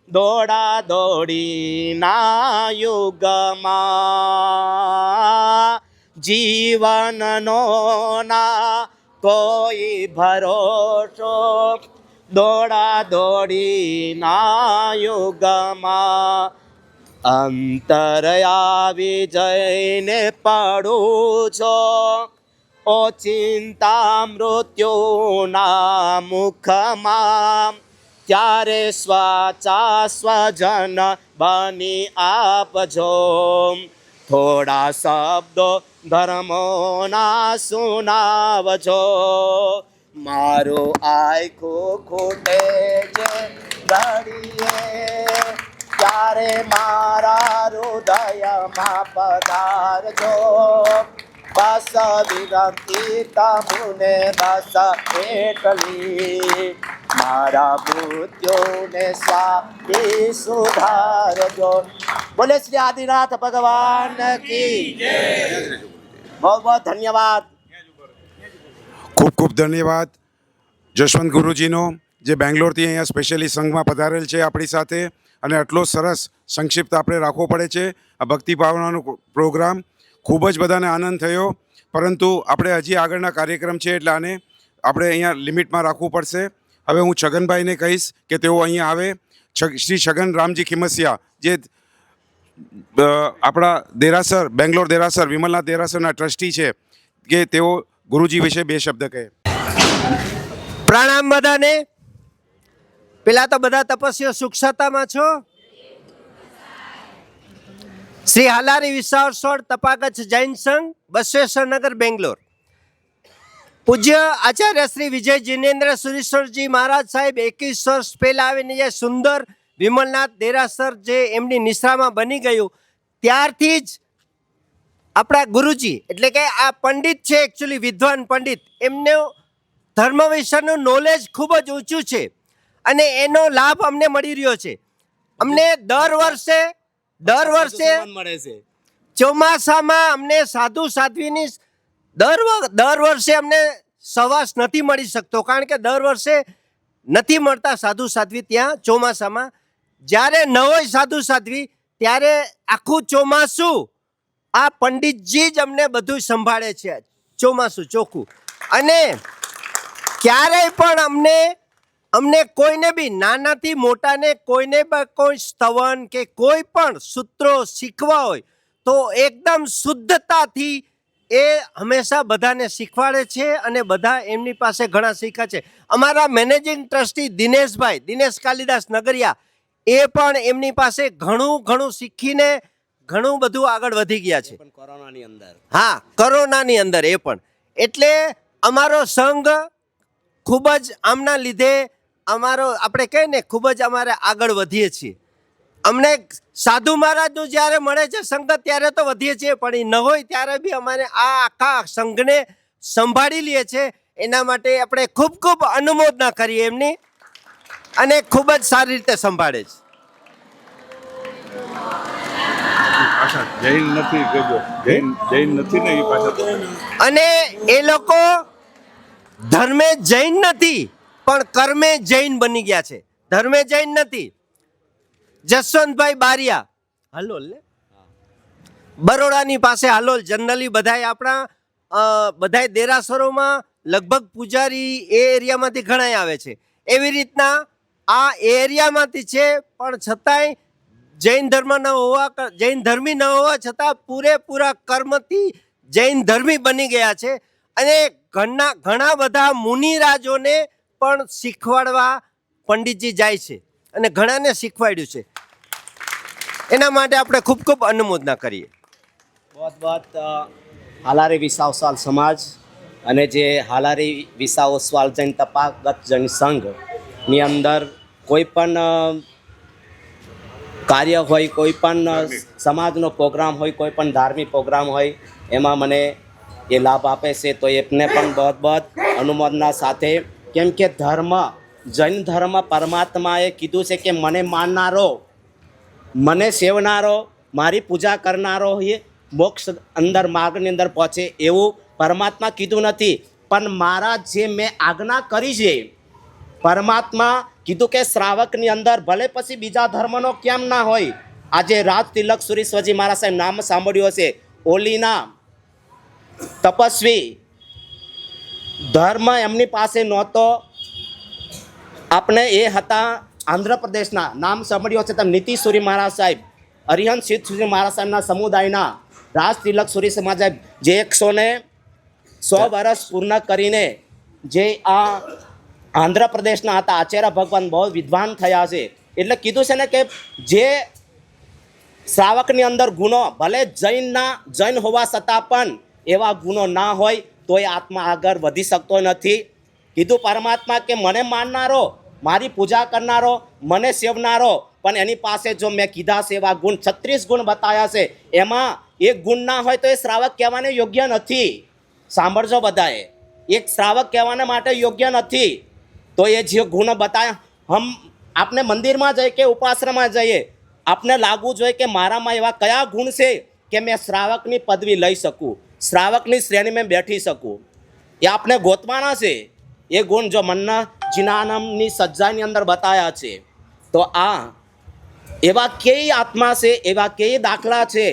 દોડા દોડીના યુગમાં, જીવનનો ના કોઈ ભરોસો, દોડા દોડીના યુગમાં. અંતર આવી જઈને પડું છો ઓચિંતા મૃત્યુના મુખમાં, ત્યારે સ્વાચા સ્વજન બની આપજો. થોડા શબ્દો ધર્મોના સુનાવજો. મારું આખું ખૂટે છે ઘડીએ, ત્યારે મારા હૃદયમાં પધારજો. બસ વિનંતી તમને બસ એટલી, મારા મૃત્યુને સ્વામી સુધારજો. બોલે શ્રી આદિનાથ ભગવાન કી બહુ બહુ ધન્યવાદ. ખૂબ ખૂબ ધન્યવાદ જશવંત ગુરુજીનો, જે બેંગ્લોરથી અહીંયા સ્પેશિયલી સંઘમાં પધારેલ છે આપણી સાથે, અને આટલો સરસ સંક્ષિપ્ત આપણે રાખવો પડે છે આ ભક્તિ ભાવનાનો પ્રોગ્રામ. ખૂબ જ બધાને આનંદ થયો, પરંતુ આપણે હજી આગળના કાર્યક્રમ છે એટલે આને આપણે અહીંયા લિમિટમાં રાખવું પડશે. હવે હું છગનભાઈને કહીશ કે તેઓ અહીંયા આવે. શ્રી છગન રામજી ખીમસિયા, જે આપણા દેરાસર, બેંગ્લોર દેરાસર, વિમલનાથ દેરાસરના ટ્રસ્ટી છે, કે તેઓ ગુરુજી વિશે બે શબ્દ કહે. પ્રણામ બધાને. પેલા તો બધા તપસ્વીઓ સુખસતામાં છો? શ્રી હાલારી વિસાવસોડ તપાગચ્છ જૈન સંઘ, બસવેશ્વરનગર, બેંગ્લોર. પૂજ્ય આચાર્ય શ્રી વિજય જિનેન્દ્ર સુરેશ્વરજી મહારાજ સાહેબ 21 વર્ષ પહેલા આવીને જે સુંદર વિમલનાથ દેરાસર જે એમની નિશ્રામાં બની ગયું, ત્યારથી જ આપણા ગુરુજી એટલે કે આ પંડિત છે, એકચ્યુઅલી વિદ્વાન પંડિત, એમનું ધર્મ વિશેનું નોલેજ ખૂબ જ ઊંચું છે અને એનો લાભ અમને મળી રહ્યો છે. અમને દર વર્ષે મળે છે. ચોમાસામાં અમને સાધુ સાધ્વીની દર વર્ષે અમને સવાસ નથી મળી શકતો, કારણ કે દર વર્ષે નથી મળતા સાધુ સાધ્વી ત્યાં ચોમાસામાં. જ્યારે ન હોય સાધુ સાધ્વી ત્યારે આખું ચોમાસું આ પંડિતજી જ અમને બધું સંભાળે છે, ચોમાસું ચોખ્ખું. અને ક્યારેય પણ અમને કોઈને બી નાનાથી મોટાને કોઈને પણ કોઈ સ્તવન કે કોઈ પણ સૂત્રો શીખવા હોય તો એકદમ શુદ્ધતાથી એ હંમેશા બધાને શીખવાડે છે અને બધા એમની પાસે ઘણા શીખ્યા છે. અમારા મેનેજિંગ ટ્રસ્ટી દિનેશ કાલિદાસ નગરિયા, એ પણ એમની પાસે ઘણું શીખીને ઘણું બધું આગળ વધી ગયા છે. કોરોનાની અંદર, હા, કોરોનાની અંદર એ પણ. એટલે અમારો સંઘ ખૂબ જ આમના લીધે આપણે કહીએ ને ખૂબ જ અમારે આગળ વધીએ છીએ. અમને સાધુ મહારાજનું જ્યારે મળે છે સંગત ત્યારે તો વધીએ છીએ, પણ એ ન હોય ત્યારે બી અમારે આ આખા સંઘને સંભાળી લઈએ છે. એના માટે આપણે ખૂબ ખૂબ અનુમોદના કરીએ એમની, અને ખૂબ જ સારી રીતે સંભાળે છે. જૈન નથી કહેજો, જૈન નથી ને એ પાછા. અને એ લોકો ધર્મે જૈન નથી પણ કર્મે જૈન બની ગયા છે. ધર્મે જૈન નથી. જસવંતભાઈ બારિયા, હાલોલ ને, બરોડાની પાસે હાલોલ. જનરલી બધાય આપણા બધાય દેરાસરોમાં લગભગ પૂજારી એ એરિયામાંથી ઘણાય આવે છે. એવી રીતના આ એરિયામાંથી છે, પણ છતાંય જૈન ધર્મી ન હોવા છતાં પૂરેપૂરા કર્મથી જૈન ધર્મી બની ગયા છે. અને ઘણા બધા મુનિરાજોને પણ શીખવાડવા પંડિતજી જાય છે અને ઘણાને શીખવાડ્યું છે. એના માટે આપણે ખૂબ ખૂબ અનુમોદના કરીએ. बहुत हालारी विसावसाल समाज અને જે હાલારી વિસાવસાલ જૈન તપાગત જૈન સંઘની અંદર કોઈ પણ કાર્ય હોય, કોઈ પણ સમાજનો પ્રોગ્રામ હોય, કોઈ પણ ધાર્મિક પ્રોગ્રામ હોય, એમાં મને એ લાભ આપે છે. તો એમને પણ બહુ અનુમોદના સાથે, કેમ કે જૈન ધર્મ પરમાત્માએ કીધું છે કે મને માનનારો, મને સેવનારો, મારી પૂજા કરનારો એ મોક્ષ અંદર માર્ગની અંદર પહોંચે એવું પરમાત્મા કીધું નથી. પણ મારા જે મેં આજ્ઞા કરી છે, પરમાત્મા કીધું કે શ્રાવકની અંદર ભલે પછી બીજા ધર્મનો કેમ ના હોય. આજે રાજ તિલક સુરેશ્વરજી મહારાજ સાહેબ નામ સાંભળ્યું હશે, ઓલીના તપસ્વી, ધર્મ એમની પાસે નહોતો. આપણે એ હતા આંધ્રપ્રદેશના, નામ સાંભળ્યું હશે તમે, નીતિશુરી મહારાજ સાહેબ, અરિહંત સિદ્ધસુરી મહારાજ સાહેબના સમુદાયના રાજ તિલક સુરી સમાજ સાહેબ, જે 100 વર્ષ પૂર્ણ કરીને જે આ આંધ્રપ્રદેશના હતા આચાર્ય ભગવાન બહુ વિદ્વાન થયા છે. એટલે કીધું છે ને કે જે શ્રાવકની અંદર ગુણો ભલે જૈન હોવા છતાં પણ એવા ગુણો ના હોય તો એ આત્મા આગળ વધી શકતો નથી. કીધું પરમાત્મા કે મને માનનારો, મારી પૂજા કરનારો, મને સેવનારો, પણ એની પાસે જો મેં કીધા છે એવા ગુણ 36 ગુણ બતાવ્યા છે, એમાં એક ગુણ ના હોય તો એ શ્રાવક કહેવાને યોગ્ય નથી. સાંભળજો બધાએ, એક શ્રાવક કહેવાને માટે યોગ્ય નથી. તો એ જે ગુણ બતાવ્યા, આપણે મંદિરમાં જઈએ કે ઉપાશ્રમમાં જઈએ, આપને લાગવું જોઈએ કે મારામાં એવા કયા ગુણ છે કે મેં શ્રાવકની પદવી લઈ શકું, શ્રાવકની શ્રેણીમાં બેઠી શકું. એ આપણે ગોતવાના છે. એ ગુણ જો મનના જીનાનમની સજ્જાની અંદર બતાવ્યા છે. તો આ એવા કેય આત્મા છે, એવા કેય દાખલા છે.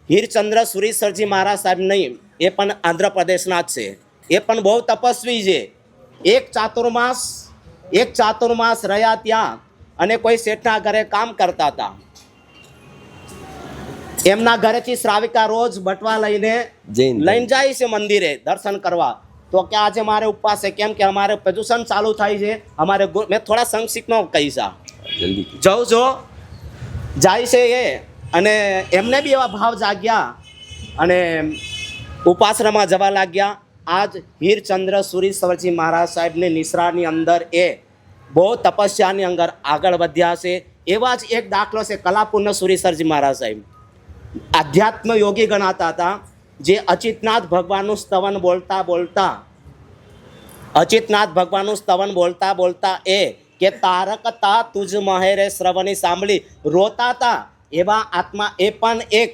હીરચંદ્ર સુરીસરજી મહારાજ સાહેબ નહીં, એ પણ આંધ્રપ્રદેશના જ છે. એ પણ બહુ તપસ્વી છે. એક ચાતુર્માસ રહ્યા ત્યાં અને કોઈ શેઠના ઘરે કામ કરતા હતા. એમના ઘરેથી શ્રાવિકા રોજ બટવા લઈને જાય છે મંદિરે દર્શન કરવા. તો કે આજે મારે ઉપવાસ છે, કેમ કે અમારે પ્રદૂષણ ચાલુ થાય છે, અમારે મેં થોડા સંક્ષિપ્તમાં કહીશ, જવું જો જાય છે એ. અને એમને બી એવા ભાવ જાગ્યા અને ઉપાશ્રમમાં જવા લાગ્યા. આજ હીરચંદ્ર સુરીશ્વરજી મહારાજ સાહેબની નિશ્રાની અંદર એ બહુ તપસ્યાની અંદર આગળ વધ્યા છે. એવા જ એક દાખલો છે કલાપૂર્ણ સુરીશ્વરજી મહારાજ સાહેબ. આધ્યાત્મ યોગી ગણાતા હતા, જે અચિતનાથ ભગવાનનું સ્તવન બોલતા એ કે તારકતા તુજ મહેરે શ્રવણી સાંભળી રોતા હતા. એવા આત્મા એ પણ એક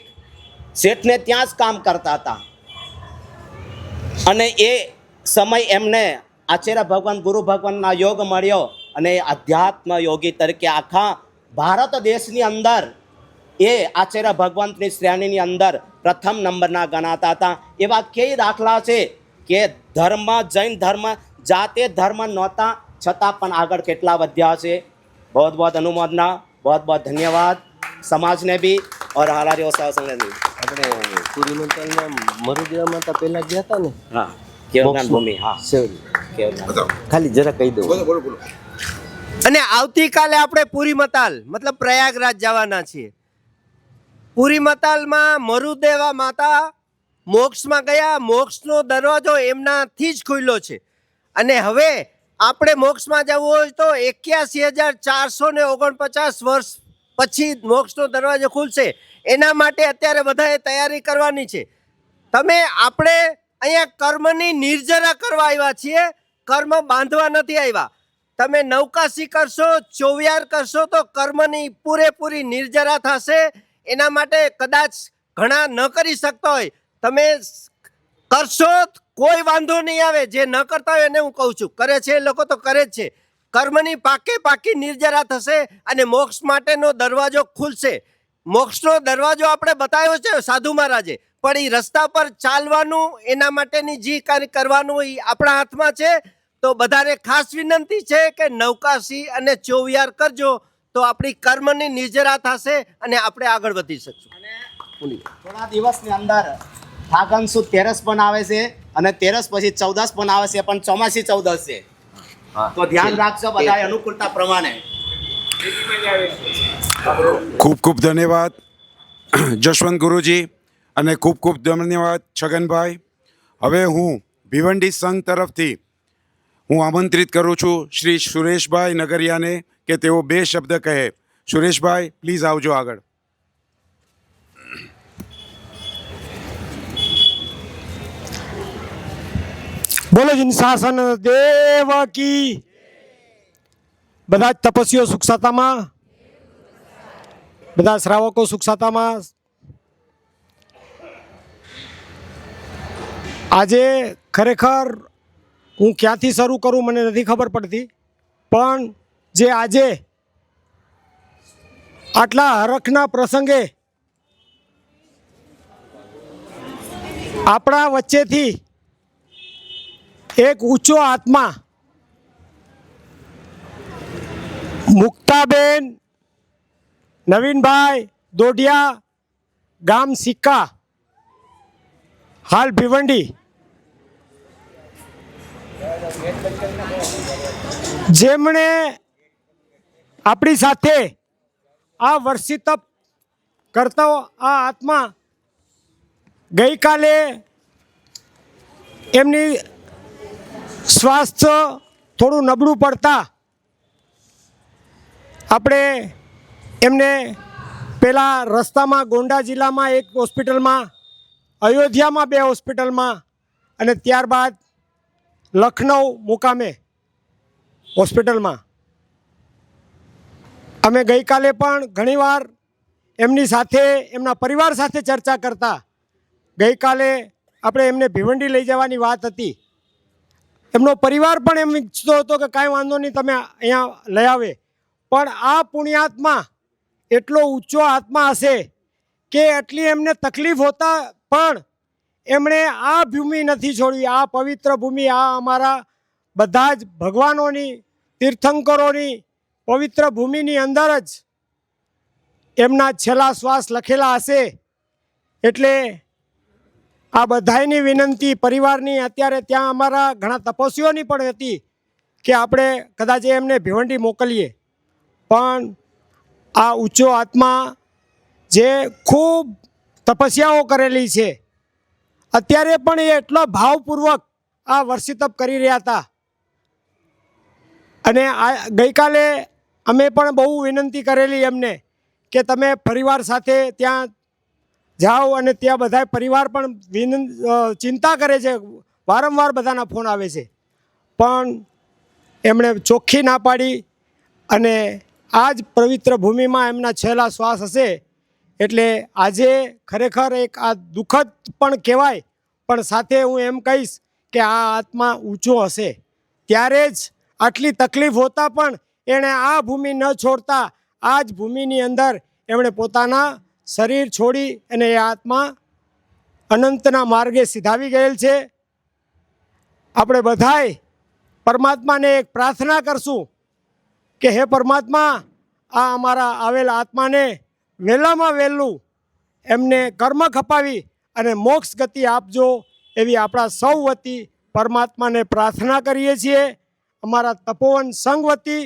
શેઠને ત્યાં જ કામ કરતા હતા. અને એ સમય એમને આચાર્ય ભગવાન ગુરુ ભગવાનના યોગ મળ્યો અને આધ્યાત્મ યોગી તરીકે આખા ભારત દેશની અંદર એ આચાર્ય ભગવંતની શ્રેણીની અંદર પ્રથમ નંબરના ગણાતા હતા. એવા કઈ દાખલા છે કે ધર્મ, જૈન ધર્મ, જાતે ધર્મ નહોતા છતાં પણ આગળ કેટલા વધ્યા છે. બહુ બહુ અનુમોદના, બહુ બહુ ધન્યવાદ સમાજને બી और हालारी ओसा संघ ने આપણે પૂરી મંતલમાં મરુદેવા માતા પહેલા ગયા હતા ને. હા, કેવલદાન ભૂમિ. હા, સેવરી કેવલદાન. ખાલી જરા કહી દઉં. અને આવતીકાલે આપણે પૂરી મતાલ મતલબ પ્રયાગરાજ જવાના છીએ. પૂરી મતાલમાં મરુદેવા માતા મોક્ષમાં ગયા. મોક્ષનો દરવાજો એમનાથી જ ખુલ્લો છે. અને હવે આપણે મોક્ષમાં જવું હોય તો 81,449 વર્ષ પછી મોક્ષનો દરવાજો ખુલશે. એના માટે અત્યારે બધાએ તૈયારી કરવાની છે. આપણે અહીંયા કર્મની નિર્જરા કરવા આવ્યા છીએ, કર્મ બાંધવા નથી આવ્યા. તમે નૌકાશી કરશો, ચોવિયાર કરશો તો કર્મની પૂરેપૂરી નિર્જરા થશે. એના માટે કદાચ ઘણા ન કરી શકતા હોય, તમે કરશો કોઈ વાંધો નહીં આવે. જે ન કરતા હોય એને હું કહું છું, કરે છે એ લોકો તો કરે જ છે. કર્મની પાકી નિર્જરા થશે અને મોક્ષ માટેનો દરવાજો ખુલશે. મોક્ષનો દરવાજો આપણે બતાવ્યો છે સાધુ મહારાજે, પણ એ રસ્તા પર ચાલવાનું, એના માટેની જે કાર્ય કરવાનું એ આપણા હાથમાં છે. તો બધાને ખાસ વિનંતી છે કે નૌકાશી અને ચોવિયાર કરજો તો આપણી કર્મની નિર્જરા થશે અને આપણે આગળ વધી શકશું. થોડા દિવસની અંદર ફાગણ સુદ તેરસ પણ આવે છે અને તેરસ પછી 14 પણ આવે છે, પણ ચોમાસી 14 છે. તો ધ્યાન રાખજો બધા અનુકૂળતા પ્રમાણે. ખૂબ ખૂબ ધન્યવાદ જશવંત ગુરુજી અને ખૂબ ખૂબ ધન્યવાદ છગનભાઈ. હવે હું ભિવંડી સંઘ તરફથી હું આમંત્રિત કરું છું શ્રી સુરેશભાઈ નગરિયાને કે તેઓ 2 શબ્દ કહે. સુરેશભાઈ પ્લીઝ આવજો આગળ. બોલો શાસન દેવ કી. બધા જ તપસ્વીઓ સુખસાતામાં, બધા શ્રાવકો સુખસાતામાં. આજે ખરેખર હું ક્યાંથી શરૂ કરું મને નથી ખબર પડતી, પણ જે આજે આટલા હરખના પ્રસંગે આપણા વચ્ચેથી એક ઊંચો આત્મા મુક્તાબેન નવીનભાઈ દોઢિયા, ગામ સિક્કા, હાલ ભિવંડી, જેમણે આપણી સાથે આ વર્ષી તપ કરતો આ આત્મા ગઈકાલે એમની સ્વાસ્થ્ય થોડું નબળું પડતા આપણે એમને પેલા રસ્તામાં ગોંડા જિલ્લામાં એક હોસ્પિટલમાં, અયોધ્યામાં 2 હોસ્પિટલમાં અને ત્યારબાદ લખનઉ મુકામે હોસ્પિટલમાં અમે ગઈકાલે પણ ઘણીવાર એમની સાથે એમના પરિવાર સાથે ચર્ચા કરતા. ગઈકાલે આપણે એમને ભિવંડી લઈ જવાની વાત હતી. એમનો પરિવાર પણ એમ ઈચ્છતો હતો કે કાંઈ વાંધો નહીં, તમે અહીંયા લઈ આવે. પણ આ પુણ્યાત્મા એટલો ઊંચો આત્મા હશે કે એટલી એમને તકલીફ હોતા પણ એમણે આ ભૂમિ નથી છોડવી. આ પવિત્ર ભૂમિ, આ અમારા બધા જ ભગવાનોની, તીર્થંકરોની પવિત્ર ભૂમિની અંદર જ એમના છેલ્લા શ્વાસ લખેલા હશે. એટલે આ બધાયની વિનંતી પરિવારની, અત્યારે ત્યાં અમારા ઘણા તપસ્વીઓની પણ હતી કે આપણે કદાચ એમને ભિવંડી મોકલીએ. પણ આ ઊંચો આત્મા જે ખૂબ તપસ્યાઓ કરેલી છે, અત્યારે પણ એ એટલો ભાવપૂર્વક આ વર્ષી તપ કરી રહ્યા હતા. અને આ ગઈકાલે અમે પણ બહુ વિનંતી કરેલી એમને કે તમે પરિવાર સાથે ત્યાં જાઓ. અને ત્યાં બધા પરિવાર પણ ચિંતા કરે છે, વારંવાર બધાના ફોન આવે છે, પણ એમણે ચોખ્ખી ના પાડી. અને આ જ પવિત્ર ભૂમિમાં એમના છેલ્લા શ્વાસ હશે. એટલે આજે ખરેખર એક આ દુઃખદ પણ કહેવાય, પણ સાથે હું એમ કહીશ કે આ આત્મા ઊંચો હશે. ત્યારે જ આટલી તકલીફ હોતા પણ એણે આ ભૂમિ ન છોડતા આ જ ભૂમિની અંદર એમણે પોતાના શરીર છોડી અને એ આત્મા અનંતના માર્ગે સીધાવી ગયેલ છે. આપણે બધાય પરમાત્માને એક પ્રાર્થના કરશું કે હે પરમાત્મા, આ અમારા આવેલા આત્માને વહેલામાં વહેલું એમને કર્મ ખપાવી અને મોક્ષ ગતિ આપજો, એવી આપણા સૌ વતી પરમાત્માને પ્રાર્થના કરીએ છીએ. અમારા તપોવન સંઘ વતી,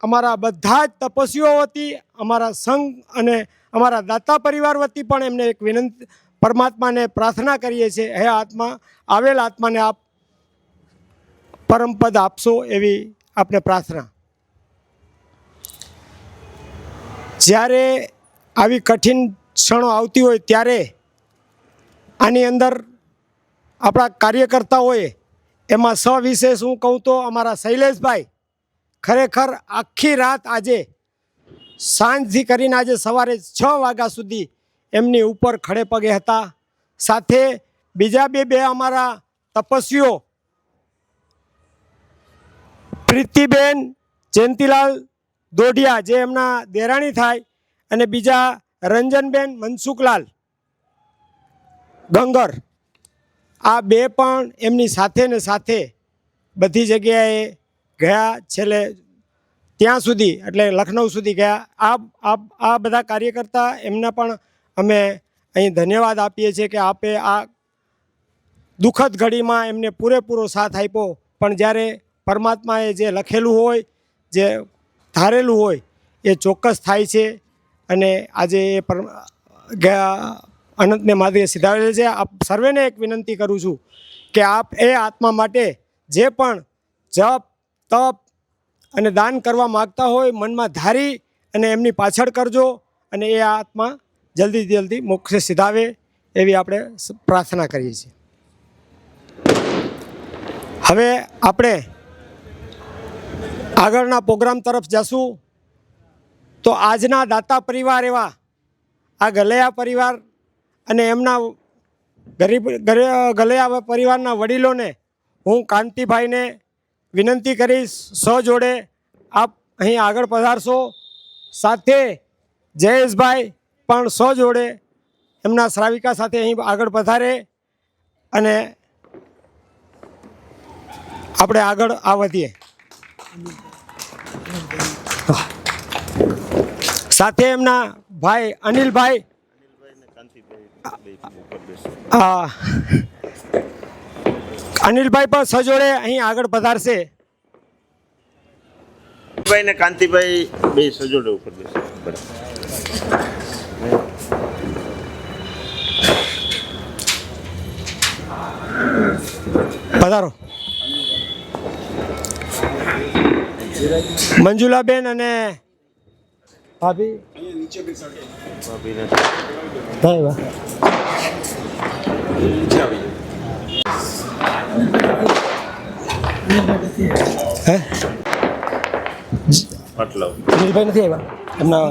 અમારા બધા જ તપસ્વીઓ વતી, અમારા સંઘ અને અમારા દાતા પરિવાર વતી પણ એમને એક વિનંતી, પરમાત્માને પ્રાર્થના કરીએ છીએ, હે આત્મા, આવેલ આત્માને આપ પરમપદ આપશો, એવી આપણે પ્રાર્થના. જ્યારે આવી કઠિન ક્ષણો આવતી હોય ત્યારે આની અંદર આપણા કાર્યકર્તાઓએ, એમાં સવિશેષ હું કહું તો અમારા શૈલેષભાઈ ખરેખર આખી રાત આજે સાંજથી કરીને આજે સવારે 6 વાગ્યા સુધી એમની ઉપર ખડે પગે હતા. સાથે બીજા બે અમારા તપસ્વીઓ પ્રીતિબેન જયંતિલાલ દોઢિયા, જે એમના દેરાણી થાય, અને બીજા રંજનબેન મનસુખલાલ ગંગર, આ 2 પણ એમની સાથે ને સાથે બધી જગ્યાએ ગયા. છેલ્લે ત્યાં સુધી એટલે લખનઉ સુધી ગયા. આ બધા કાર્યકર્તા એમના પણ અમે અહીં ધન્યવાદ આપીએ છીએ કે આપે આ દુઃખદ ઘડીમાં એમને પૂરેપૂરો સાથ આપ્યો. પણ જ્યારે પરમાત્માએ જે લખેલું હોય, જે ધારેલું હોય, એ ચોક્કસ થાય છે. અને આજે એ અનંતને માર્ગે સીધાવેલ છે. આપ સર્વેને એક વિનંતી કરું છું કે આપ એ આત્મા માટે જે પણ જપ, તપ અને દાન કરવા માગતા હોય, મનમાં ધારી અને એમની પાછળ કરજો, અને એ આત્મા જલ્દી મોક્ષે સીધાવે, એવી આપણે પ્રાર્થના કરીએ છીએ. હવે આપણે આગળના પ્રોગ્રામ તરફ જશું. તો આજના દાતા પરિવાર એવા આ ગલૈયા પરિવાર અને એમના ગલૈયા પરિવારના વડીલોને હું કાંતિભાઈને વિનંતી કરીશ, સહજોડે આપ અહીં આગળ પધારશો. સાથે જયેશભાઈ પણ સહજોડે એમના શ્રાવિકા સાથે અહીં આગળ પધારે અને આપણે આગળ વધીએ. સાથે એમના ભાઈ અનિલભાઈ, અનિલભાઈ પણ સજોડે અહીં આગળ પધારશે. ભાઈ ને કાંતિભાઈ બે સજોડે ઉપર બેસે. બરાબર. પધારો. મંજુલાબેન અને ભાભી ભાઈ વાહ. હે આટલા સુનિલભાઈ નથી આવ્યા એમના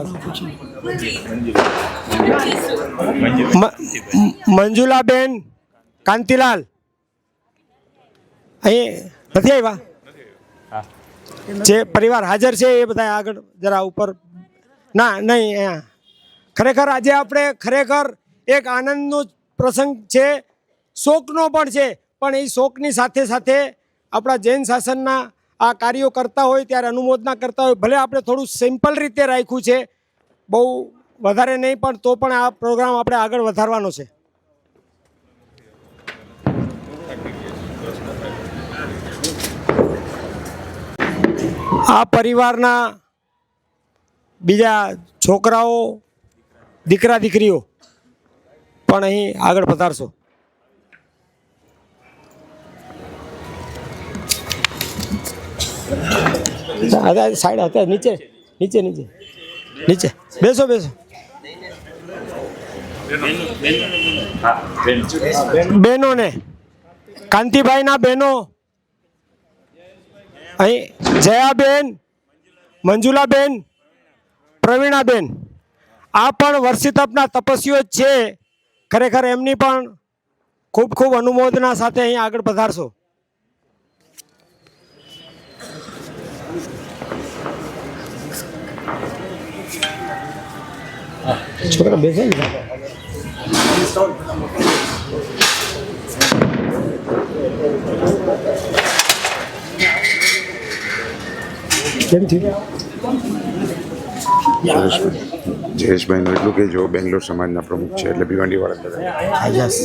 મંજુલાબેન કાંતિલાલ અહીં નથી આવ્યા. જે પરિવાર હાજર છે એ બધા આગળ જરા ઉપર. ના નહીં અહીંયા ખરેખર આજે આપણે ખરેખર એક આનંદનો પ્રસંગ છે, શોકનો પણ છે, પણ એ શોકની સાથે સાથે આપણા જૈન શાસનના આ કાર્યો કરતા હોય ત્યારે અનુમોદના કરતા હોય. ભલે આપણે થોડું સિમ્પલ રીતે રાખ્યું છે, બહુ વધારે નહીં, પણ તો પણ આ પ્રોગ્રામ આપણે આગળ વધારવાનો છે. આ પરિવારના બીજા છોકરાઓ, દીકરા દીકરીઓ પણ અહીં આગળ પધારશો. સાઈડ અત્યારે નીચે નીચે નીચે નીચે બેસો બેસો. બહેનોને કાંતિભાઈના બહેનો અહીં જયાબેન, મંજુલાબેન, પ્રવીણાબેન આ પણ વર્ષિતપના તપસ્વીઓ જ છે. ખરેખર એમની પણ ખૂબ ખૂબ અનુમોદના સાથે અહીં આગળ પધારશો. છોકરા બેસે ને કેમ થયું? જયેશભાઈનું એટલું કે જો બેંગ્લોર સમાજના પ્રમુખ છે એટલે ભિવંડી વાળા બધા યસ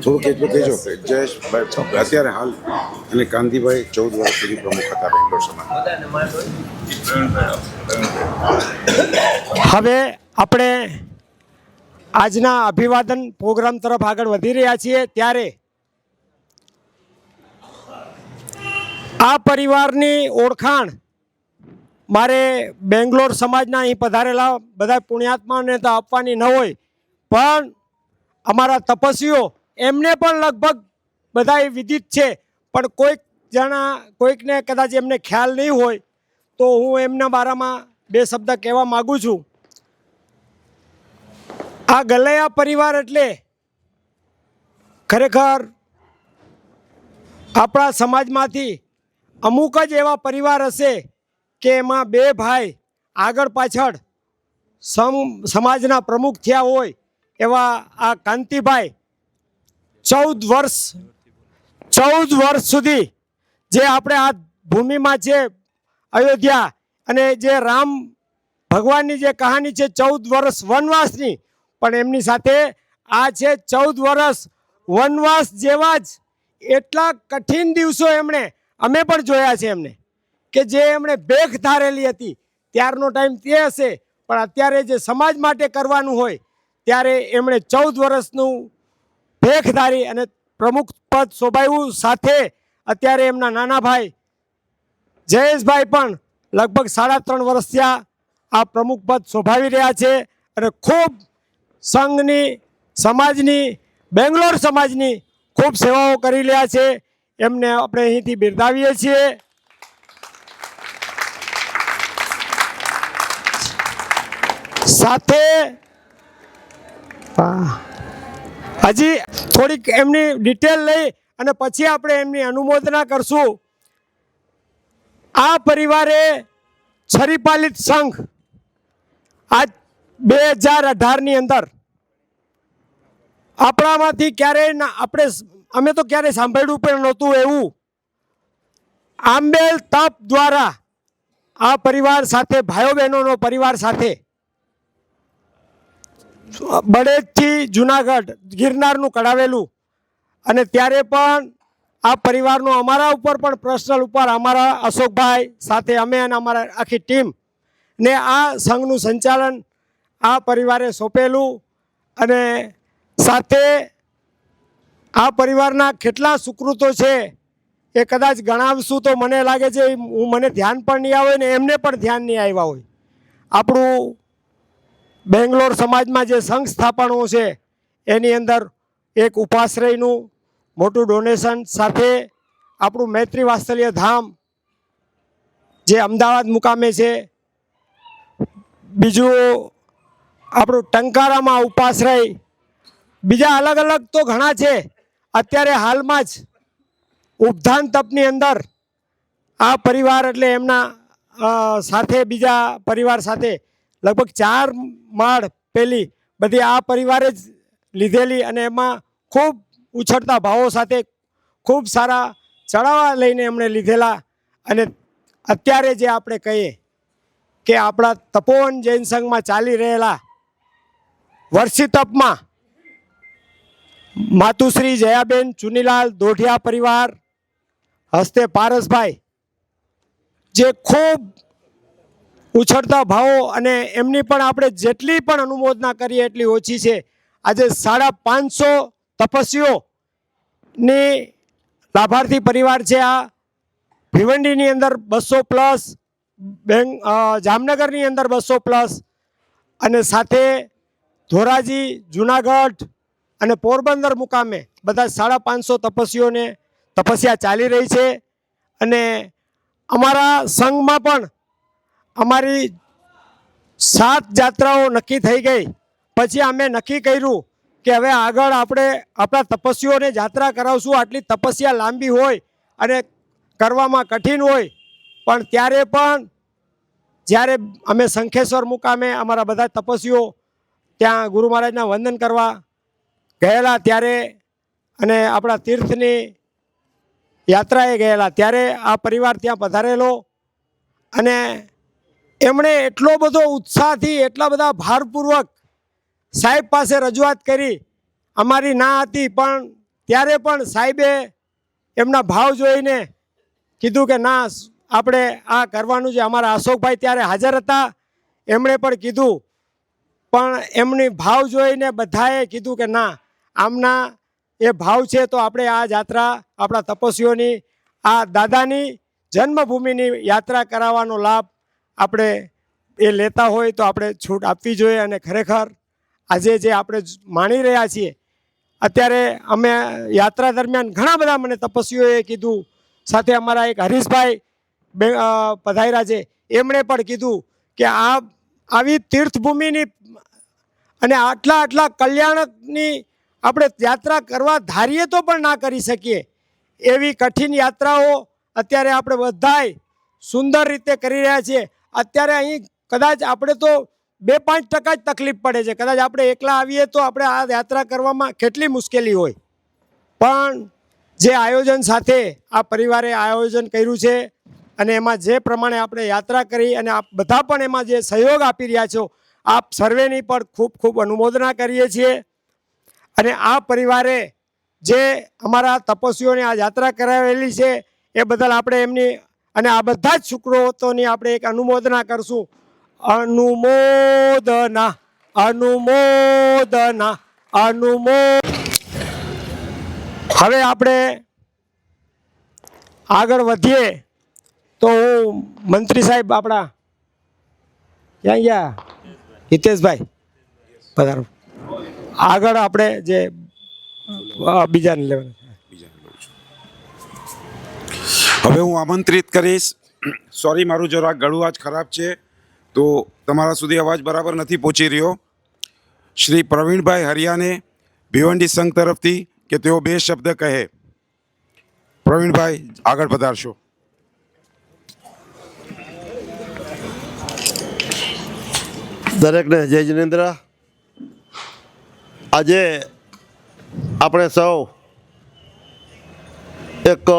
થોડુંક એટલું કહેજો કે જયેશભાઈ અત્યારે હાલ અને કાંતિભાઈ 14 વર્ષ સુધી પ્રમુખ હતા બેંગ્લોર સમાજ. હવે આપણે આજના અભિવાદન પ્રોગ્રામ તરફ આગળ વધી રહ્યા છીએ ત્યારે આ પરિવારની ઓળખાણ મારે બેંગ્લોર સમાજના અહીં પધારેલા બધા પુણ્યાત્માને તો આપવાની ન હોય, પણ અમારા તપસ્વીઓ એમને પણ લગભગ બધા વિદિત છે, પણ કોઈકને કદાચ એમને ખ્યાલ નહીં હોય તો હું એમના બારામાં બે શબ્દ કહેવા માગું છું. આ ગલૈયા પરિવાર એટલે ખરેખર આપણા સમાજમાંથી અમુક જ એવા પરિવાર હશે કે એમાં બે ભાઈ આગળ પાછળ સમાજના પ્રમુખ થયા હોય. એવા આ કાંતિભાઈ 14 વર્ષ સુધી જે આપણે આ ભૂમિમાં છે અયોધ્યા, અને જે રામ ભગવાનની જે કહાની છે 14 વર્ષ વનવાસની, પણ એમની સાથે આ છે 14 વર્ષ વનવાસ જેવા જ એટલા કઠિન દિવસો એમણે અમે પણ જોયા છે એમને, કે જે એમણે ભેખ ધારેલી હતી. ત્યારનો ટાઈમ તે હશે, પણ અત્યારે જે સમાજ માટે કરવાનું હોય ત્યારે એમણે 14 વર્ષનું ભેખ ધારી અને પ્રમુખ પદ શોભાવ્યું. સાથે અત્યારે એમના નાના ભાઈ જયેશભાઈ પણ લગભગ 3.5 વર્ષ થયા આ પ્રમુખ પદ શોભાવી રહ્યા છે અને ખૂબ સંઘની, સમાજની, બેંગ્લોર સમાજની ખૂબ સેવાઓ કરી રહ્યા છે. એમને આપણે અહીંથી બિરદાવીએ છીએ. સાથે હજી થોડીક એમની ડિટેલ લઈ અને પછી આપણે એમની અનુમોદના કરશું. આ પરિવારે છરીપાલિત સંઘ આ 2018ની અંદર આપણામાંથી ક્યારેય અમે તો ક્યારેય સાંભળ્યું પણ નહોતું એવું આંબેલ તપ દ્વારા આ પરિવાર સાથે, ભાઈઓ બહેનોનો પરિવાર સાથે બળેજથી જુનાગઢ ગિરનારનું કઢાવેલું, અને ત્યારે પણ આ પરિવારનો અમારા ઉપર પણ પર્સનલ ઉપર અમારા અશોકભાઈ સાથે અમે અને અમારા આખી ટીમ ને આ સંઘનું સંચાલન આ પરિવારે સોંપેલું અને સાથે આ પરિવારના કેટલા સુકૃતો છે એ કદાચ ગણાવશું તો મને લાગે છે મને ધ્યાન પણ નહીં આવે ને એમને પણ ધ્યાન નહીં આવ્યા હોય. આપણું બેંગ્લોર સમાજમાં જે સંઘ સ્થાપનો છે એની અંદર એક ઉપાશ્રયનું મોટું ડોનેશન સાથે આપણું મૈત્રી વાત્સલ્ય ધામ જે અમદાવાદ મુકામે છે, બીજું આપણું ટંકારામાં ઉપાશ્રય, બીજા અલગ અલગ તો ઘણા છે. અત્યારે હાલમાં જ ઉપધાન તપની અંદર આ પરિવાર એટલે એમના સાથે બીજા પરિવાર સાથે લગભગ 4 માળ પેલી બધી આ પરિવારે જ લીધેલી અને એમાં ખૂબ ઉછળતા ભાવો સાથે ખૂબ સારા ચડાવવા લઈને એમણે લીધેલા. અને અત્યારે જે આપણે કહીએ કે આપણા તપોવન જૈન સંઘમાં ચાલી રહેલા વર્ષી તપમાં માતુશ્રી જયાબેન ચુનીલાલ દોઢિયા પરિવાર હસ્તે પારસભાઈ જે ખૂબ ઉછળતા ભાવો અને એમની પણ આપણે જેટલી પણ અનુમોદના કરીએ એટલી ઓછી છે. આજે 550 તપસ્વીઓની લાભાર્થી પરિવાર છે. આ ભિવંડીની અંદર 200+, જામનગરની અંદર 200+, અને સાથે ધોરાજી, જુનાગઢ અને પોરબંદર મુકામે બધા 550 તપસ્વીઓને તપસ્યા ચાલી રહી છે. અને અમારા સંઘમાં પણ અમારી 7 જાત્રાઓ નક્કી થઈ ગઈ. પછી અમે નક્કી કર્યું કે હવે આગળ આપણે આપણા તપસ્વીઓને જાત્રા કરાવશું. આટલી તપસ્યા લાંબી હોય અને કરવામાં કઠિન હોય પણ ત્યારે પણ જ્યારે અમે શંખેશ્વર મુકામે અમારા બધા તપસ્વીઓ ત્યાં ગુરુ મહારાજના વંદન કરવા ગયેલા ત્યારે અને આપણા તીર્થની યાત્રાએ ગયેલા ત્યારે આ પરિવાર ત્યાં પધારેલો અને એમણે એટલો બધો ઉત્સાહથી એટલા બધા ભારપૂર્વક સાહેબ પાસે રજૂઆત કરી. અમારી ના હતી પણ ત્યારે પણ સાહેબે એમના ભાવ જોઈને કીધું કે ના આપણે આ કરવાનું છે. અમારા અશોકભાઈ ત્યારે હાજર હતા, એમણે પણ કીધું પણ એમની ભાવ જોઈને બધાએ કીધું કે ના આમના એ ભાવ છે તો આપણે આ જાત્રા આપણા તપસ્વીઓની આ દાદાની જન્મભૂમિની યાત્રા કરાવવાનો લાભ આપણે એ લેતા હોય તો આપણે છૂટ આપવી જોઈએ. અને ખરેખર આજે જે આપણે માણી રહ્યા છીએ અત્યારે અમે યાત્રા દરમિયાન ઘણા બધા મને તપસ્વીઓએ કીધું, સાથે અમારા એક હરીશભાઈ પધાર્યા છે એમણે પણ કીધું કે આવી તીર્થભૂમિની અને આટલા કલ્યાણની આપણે યાત્રા કરવા ધારીએ તો પણ ના કરી શકીએ એવી કઠિન યાત્રાઓ અત્યારે આપણે બધાય સુંદર રીતે કરી રહ્યા છીએ. અત્યારે અહીં કદાચ આપણે તો 2-5% જ તકલીફ પડે છે. કદાચ આપણે એકલા આવીએ તો આપણે આ યાત્રા કરવામાં કેટલી મુશ્કેલી હોય, પણ જે આયોજન સાથે આ પરિવારે આયોજન કર્યું છે અને એમાં જે પ્રમાણે આપણે યાત્રા કરી અને આપ બધા પણ એમાં જે સહયોગ આપી રહ્યા છો આપ સર્વેની પણ ખૂબ ખૂબ અનુમોદના કરીએ છીએ. અને આ પરિવારે જે અમારા તપસ્વીઓને આ યાત્રા કરાવેલી છે એ બદલ આપણે એમની અને આ બધા જ સુકૃતોની આપણે એક અનુમોદના કરશું. અનુમોદના અનુમોદના હવે આપણે આગળ વધીએ તો હું મંત્રી સાહેબ આપણા ક્યાં ગયા હિતેશભાઈ પધારો. આગળ આપણે જે બીજાને લેવાના હવે હું આમંત્રિત કરીશ. સોરી, મારું જરાક ગળું આજ ખરાબ છે તો તમારા સુધી અવાજ બરાબર નથી પહોંચી રહ્યો. શ્રી પ્રવીણભાઈ હરિયાને ભિવંડી સંઘ તરફથી કે તેઓ 2 શબ્દ કહે. પ્રવીણભાઈ આગળ પધારશો. દરેકને જય જિનેન્દ્ર. આજે આપણે સૌ એક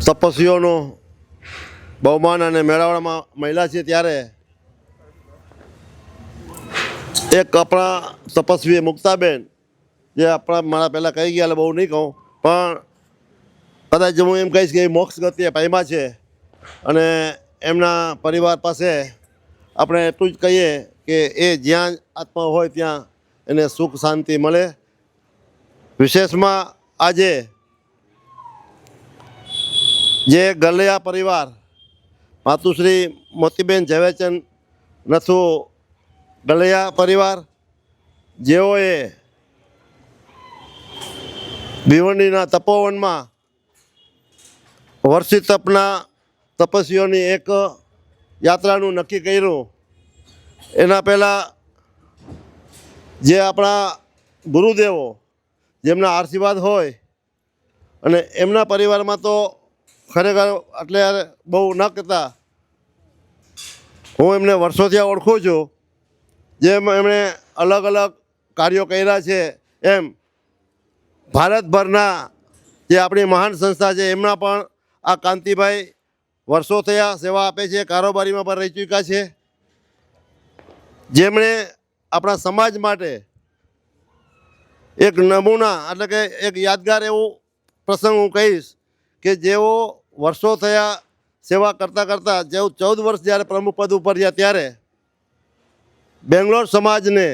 તપસ્વીઓનું બહુમાન અને મેળાવડામાં મહિલા છે ત્યારે એક આપણા તપસ્વી મુક્તાબેન જે આપણા મારા પહેલાં કહી ગયા એટલે બહુ નહીં કહું, પણ કદાચ હું એમ કહીશ કે એ મોક્ષ ગતિએ પામ્યા છે અને એમના પરિવાર પાસે આપણે એટલું જ કહીએ કે એ જ્યાં આત્મા હોય ત્યાં એને સુખ શાંતિ મળે. વિશેષમાં આજે જે ગલૈયા પરિવાર માતુશ્રી મોતીબેન ઝવેરચંદ નથુ ગલૈયા પરિવાર, જેઓએ ભિવંડીના તપોવનમાં વર્ષી તપના તપસ્વીઓની એક યાત્રાનું નક્કી કર્યું. એના પહેલાં જે આપણા ગુરુદેવો જેમના આશીર્વાદ હોય અને એમના પરિવારમાં તો ખરેખર એટલે બહુ ન કહેતા, હું એમને વર્ષોથી ઓળખું છું. જેમ એમણે અલગ અલગ કાર્યો કર્યા છે એમ ભારતભરના જે આપણી મહાન સંસ્થા છે એમના પણ આ કાંતિભાઈ વર્ષો થયા સેવા આપે છે, કારોબારીમાં પણ રહી ચૂક્યા છે. જેમણે આપણા સમાજ માટે એક નમૂના એટલે કે એક યાદગાર એવું પ્રસંગ હું કહીશ કે જેઓ વર્ષો થયા સેવા કરતાં કરતાં જેવું 14 વર્ષ જ્યારે પ્રમુખ પદ ઉપર રહ્યા ત્યારે બેંગ્લોર સમાજને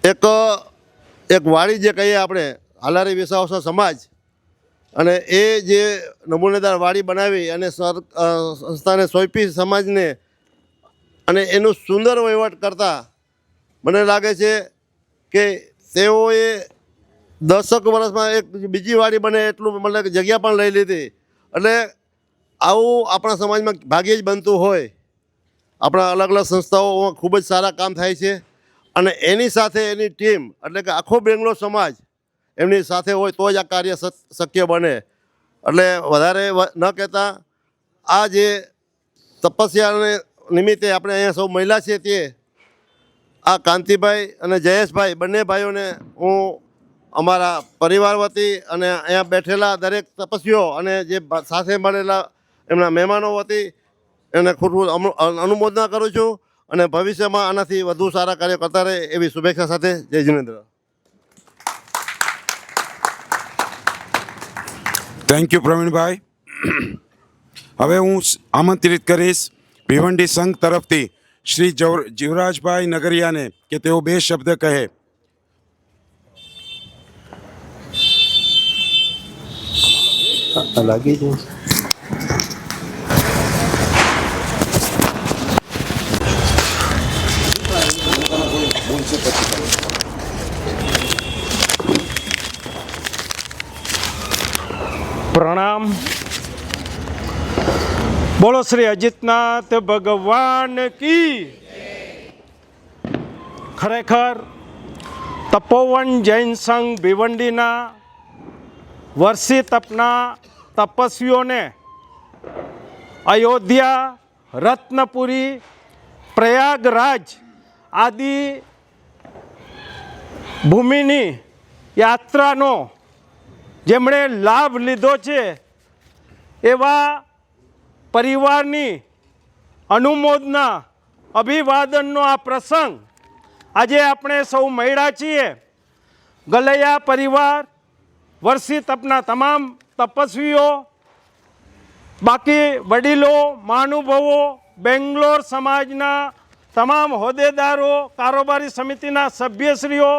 એક વાડી જે કહીએ આપણે હાલારી વિસાવસા સમાજ, અને એ જે નમૂનેદાર વાડી બનાવી અને સંસ્થાને સોંપી સમાજને, અને એનું સુંદર વહીવટ કરતાં મને લાગે છે કે તેઓએ 10 વર્ષમાં એક બીજી વાડી બને એટલું મતલબ જગ્યા પણ લઈ લીધી. એટલે આવું આપણા સમાજમાં ભાગ્યે જ બનતું હોય. આપણા અલગ અલગ સંસ્થાઓમાં ખૂબ જ સારા કામ થાય છે અને એની સાથે એની ટીમ એટલે કે આખો બેંગ્લોર સમાજ એમની સાથે હોય તો જ આ કાર્ય શક્ય બને. એટલે વધારે ન કહેતા આ જે તપસ્યાને નિમિત્તે આપણે અહીંયા સૌ મહિલા છીએ તે આ કાંતિભાઈ અને જયેશભાઈ બંને ભાઈઓને હું અમારા પરિવાર વતી અને અહીંયા બેઠેલા દરેક તપસ્વીઓ અને જે સાથે મળેલા એમના મહેમાનો વતી એને ખૂબ અનુમોદના કરું છું અને ભવિષ્યમાં આનાથી વધુ સારા કાર્યો કરતા રહે એવી શુભેચ્છા સાથે જય જિનેન્દ્ર. Thank you Pravinbhai. હવે હું આમંત્રિત કરીશ ભિવંડી સંઘ તરફથી શ્રી જીવરાજભાઈ નગરિયાને કે તેઓ 2 શબ્દ કહે. લાગી જાય. પ્રણામ. બોલો શ્રી અજિતનાથ ભગવાન કી. ખરેખર તપોવન જૈન સંઘ ભિવંડીના વર્ષી તપના તપસ્વીઓને અયોધ્યા, રત્નપુરી, પ્રયાગરાજ આદિ ભૂમિની યાત્રાનો જેમણે લાભ લીધો છે એવા પરિવારની અનુમોદના અભિવાદનનો આ પ્રસંગ આજે આપણે સૌ મળ્યા છીએ. ગલૈયા પરિવાર, વર્ષી તપના તમામ તપસ્વીઓ, બાકી વડીલો, મહાનુભાવો, બેંગ્લોર સમાજના તમામ હોદ્દેદારો, કારોબારી સમિતિના સભ્યશ્રીઓ,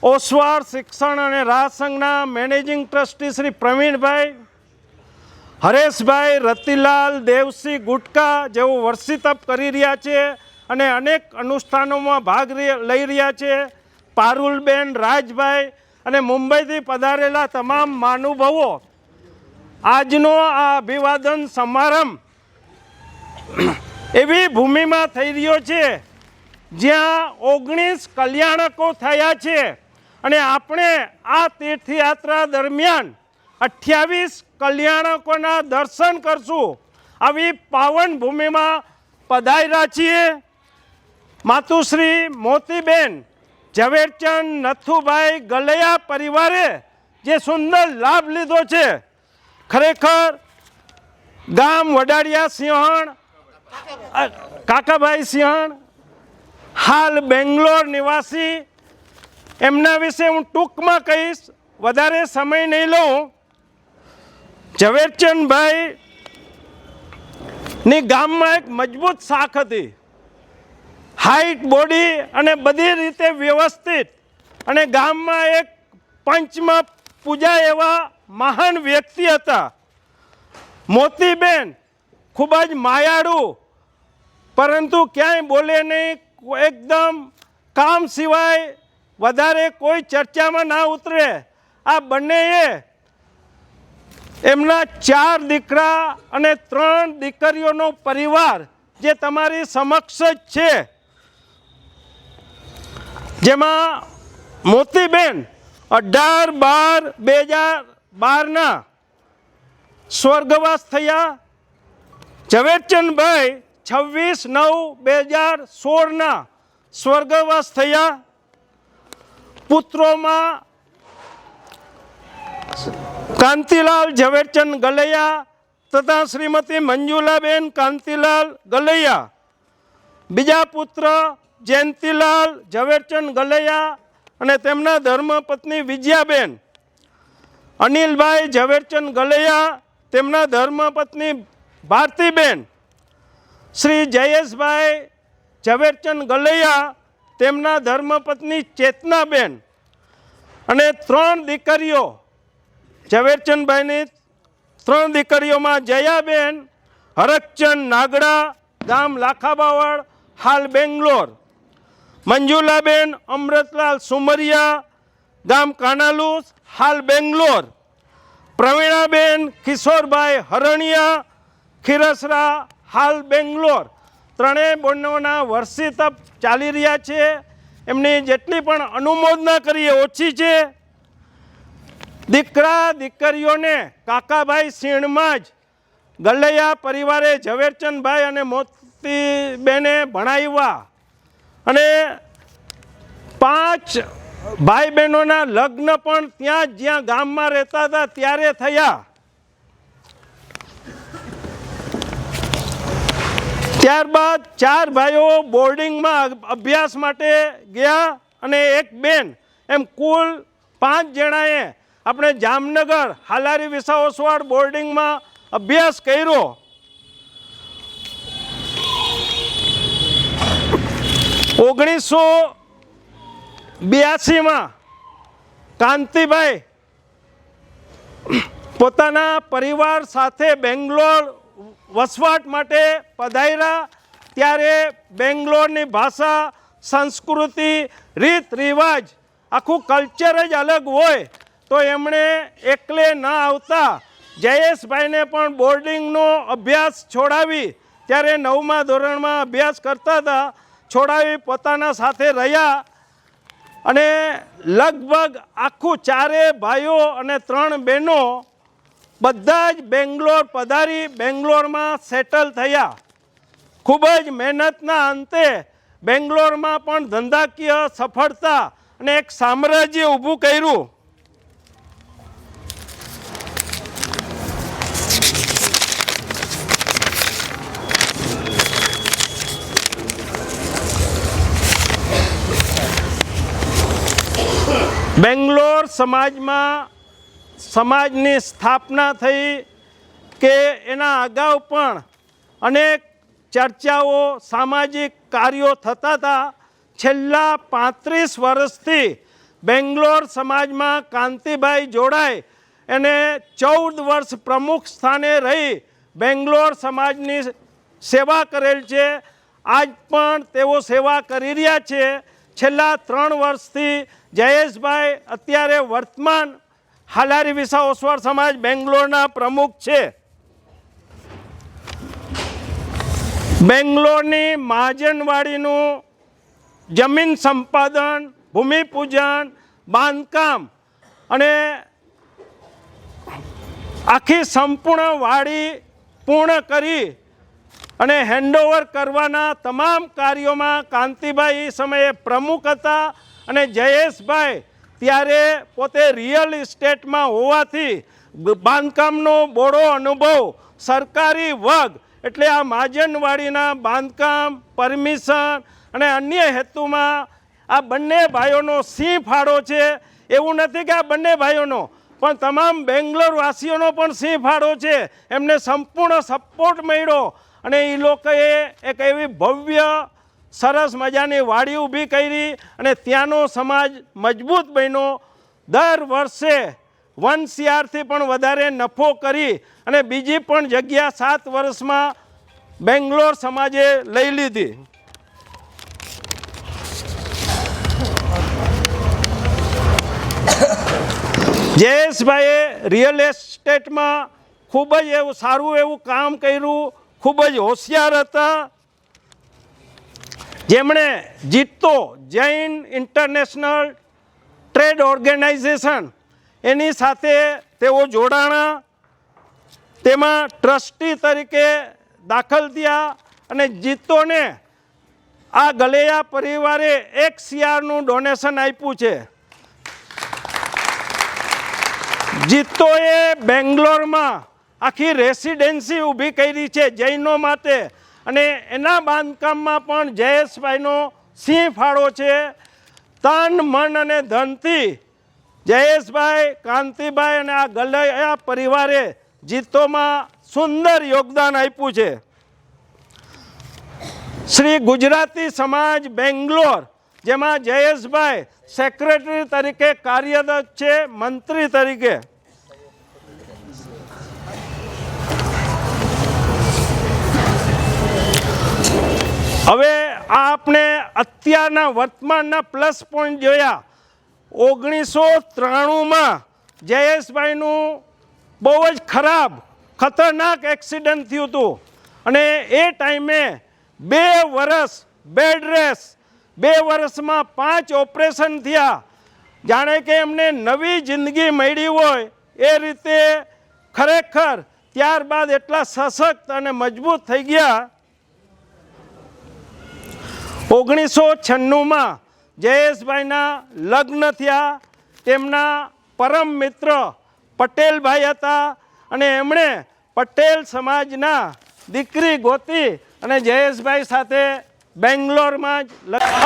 ઓસવાળ શિક્ષણ અને રાહ સંઘના મેનેજિંગ ટ્રસ્ટી શ્રી પ્રવીણભાઈ, હરેશભાઈ, રતિલાલ, દેવસિંહ ગુટકા જેઓ વર્ષી તપ કરી રહ્યા છે અને અનેક અનુષ્ઠાનોમાં ભાગ લઈ રહ્યા છે, પારુલબેન, રાજભાઈ અને મુંબઈથી પધારેલા તમામ મહાનુભાવો, આજનો આ અભિવાદન સમારંભ એવી ભૂમિમાં થઈ રહ્યો છે જ્યાં 19 કલ્યાણકો થયા છે અને આપણે આ તીર્થયાત્રા દરમિયાન 28 કલ્યાણકોના દર્શન કરશું. આવી પાવન ભૂમિમાં પધાર્યા છીએ. માતુશ્રી મોતીબેન ઝવેરચંદ નથુભાઈ ગલૈયા પરિવારે જે સુંદર લાભ લીધો છે, ખરેખર ગામ વડાડિયા સિંહણ, કાકાભાઈ સિંહણ, હાલ બેંગ્લોર નિવાસી, એમના વિશે હું ટૂંકમાં કહીશ, વધારે સમય નહીં લઉં. ઝવેરચંદભાઈ ની ગામમાં એક મજબૂત શાખ હતી, હાઈટ બોડી અને બધી રીતે વ્યવસ્થિત, અને ગામમાં એક પંચમાં પૂજા એવા મહાન વ્યક્તિ હતા. મોતીબેન ખૂબ જ માયાળુ, પરંતુ ક્યાંય બોલે નહીં, એકદમ કામ સિવાય વધારે કોઈ ચર્ચામાં ના ઉતરે. આ બંનેએ એમના 4 દીકરા અને 3 દીકરીઓનો પરિવાર જે તમારી સમક્ષ જ છે, જેમાં મોતીબેન 18/12/2012 સ્વર્ગવાસ થયા. ઝવેરચંદભાઈ 26/9/2016 સ્વર્ગવાસ થયા. પુત્રોમાં કાંતિલાલ ઝવેરચંદ ગલૈયા તથા શ્રીમતી મંજુલાબેન કાંતિલાલ ગલૈયા. બીજા પુત્ર જયંતિલાલ ઝવેરચંદ ગલૈયા અને તેમના ધર્મપત્ની વિજયાબેન. અનિલભાઈ ઝવેરચંદ ગલૈયા, તેમના ધર્મપત્ની ભારતીબેન. શ્રી જયેશભાઈ ઝવેરચંદ ગલૈયા, તેમના ધર્મપત્ની ચેતનાબેન. અને 3 દીકરીઓ ઝવેરચંદભાઈની. 3 દીકરીઓમાં જયાબેન હરકચંદ નાગડા, ગામ લાખાબાવળ, હાલ બેંગ્લોર. મંજુલાબેન અમૃતલાલ સુમરિયા, ગામ કાનાલુસ, હાલ બેંગ્લોર. પ્રવીણાબેન કિશોરભાઈ હરણિયા, ખીરસરા, હાલ બેંગ્લોર. 3 બહેનોના વર્ષી તપ ચાલી રહ્યા છે. એમની જેટલી પણ અનુમોદના કરીએ ઓછી છે. દીકરા દીકરીઓને કાકાભાઈ સીણમાં જ ગલૈયા પરિવારે ઝવેરચંદભાઈ અને મોતીબેને ભણાવ્યા, અને 5 ભાઈ બહેનોના લગ્ન પણ ત્યાં જ જ્યાં ગામમાં રહેતા હતા ત્યારે થયા. ત્યારબાદ 4 ભાઈઓ બોર્ડિંગમાં અભ્યાસ માટે ગયા અને 1 બેન, એમ કુલ 5 જણાએ આપણે જામનગર હાલારી વિસાવસવાડ બોર્ડિંગમાં અભ્યાસ કર્યો. ઓગણીસો 82માં કાંતિભાઈ પોતાના પરિવાર સાથે બેંગ્લોર વસવાટ માટે પધાર્યા. ત્યારે બેંગ્લોરની ભાષા, સંસ્કૃતિ, રીત રિવાજ, આખું કલ્ચર જ અલગ હોય, તો એમણે એકલે ન આવતા જયેશભાઈને પણ બોર્ડિંગનો અભ્યાસ છોડાવી, ત્યારે 9મા ધોરણમાં અભ્યાસ કરતા હતા, છોડાવી પોતાના સાથે રહ્યા. અને લગભગ આખું 4 ભાઈઓ અને 3 બહેનો બધા જ બેંગ્લોર પધારી બેંગ્લોરમાં સેટલ થયા. ખૂબ જ મહેનતના અંતે બેંગ્લોરમાં પણ ધંધાકીય સફળતા અને એક સામ્રાજ્ય ઊભું કર્યું. બેંગ્લોર સમાજની સ્થાપના થઈ કે એના અગાઉ પણ અનેક ચર્ચાઓ, સામાજિક કાર્યો થતા હતા. છેલ્લા 35 વર્ષથી બેંગ્લોર સમાજમાં કાંતિભાઈ જોડાય એને 14 વર્ષ પ્રમુખ સ્થાને રહી બેંગ્લોર સમાજની સેવા કરેલ છે. આજ પણ તેઓ સેવા કરી રહ્યા છે. છેલ્લા 3 વર્ષથી જયેશભાઈ અત્યારે વર્તમાન હાલારી વિસાવસવાડ સમાજ બેંગ્લોરના પ્રમુખ છે. બેંગ્લોરની મહાજનવાડીનું જમીન સંપાદન, ભૂમિપૂજન, બાંધકામ અને આખી સંપૂર્ણ વાડી પૂર્ણ કરી અને હેન્ડઓવર કરવાના તમામ કાર્યોમાં કાંતિભાઈ એ સમયે પ્રમુખ હતા. અને જયેશભાઈ ત્યારે પોતે રિયલ ઇસ્ટેટમાં હોવાથી બાંધકામનો બોડો અનુભવ, સરકારી વગ એટલે આ મહાજનવાડીના બાંધકામ, પરમિશન અને અન્ય હેતુમાં આ બંને ભાઈઓનો સિંહ ફાળો છે. એવું નથી કે આ બંને ભાઈઓનો, પણ તમામ બેંગ્લોર વાસીઓનો પણ સિંહ ફાળો છે. એમને સંપૂર્ણ સપોર્ટ મળ્યો અને એ લોકોએ એક એવી ભવ્ય સરસ મજાની વાડી ઊભી કરી અને ત્યાંનો સમાજ મજબૂત બન્યો. દર વર્ષે 1 CR પણ વધારે નફો કરી અને બીજી પણ જગ્યા 7 વર્ષમાં બેંગ્લોર સમાજે લઈ લીધી. જયેશભાઈએ રિયલ એસ્ટેટમાં ખૂબ જ એવું સારું એવું કામ કર્યું, ખૂબ જ હોશિયાર હતા. જેમણે જીતો જૈન ઇન્ટરનેશનલ ટ્રેડ ઓર્ગેનાઇઝેશન એની સાથે તેઓ જોડાણા, તેમાં ટ્રસ્ટી તરીકે દાખલ થયા અને જીતોને આ ગલેયા પરિવારે 1 CRનું ડોનેશન આપ્યું છે. જીતોએ બેંગ્લોરમાં આખી રેસિડેન્સી ઊભી કરી છે જૈનો માટે અને એના બાંધકામમાં પણ જયેશભાઈનો સિંહ ફાળો છે. તન મન અને ધનથી જયેશભાઈ, કાંતિભાઈ અને આ ગલૈયા પરિવારે જીતોમાં સુંદર યોગદાન આપ્યું છે. શ્રી ગુજરાતી સમાજ બેંગ્લોર, જેમાં જયેશભાઈ સેક્રેટરી તરીકે કાર્યરત છે, મંત્રી તરીકે. હવે આપણે અત્યારના વર્તમાનના પ્લસ પોઈન્ટ જોયા. 1993માં જયેશભાઈનું બહુ જ ખરાબ ખતરનાક એક્સિડન્ટ થયું હતું અને એ ટાઈમે 2 વર્ષ બેડ રેસ્ટ, 2 વર્ષમાં 5 ઓપરેશન થયા. જાણે કે એમને નવી જિંદગી મળી હોય એ રીતે ખરેખર ત્યારબાદ એટલા સશક્ત અને મજબૂત થઈ ગયા. 1996માં જયેશભાઈના લગ્ન થયા. તેમના પરમ મિત્ર પટેલભાઈ હતા અને એમણે પટેલ સમાજના દીકરી ગોતી અને જયેશભાઈ સાથે બેંગ્લોરમાં જ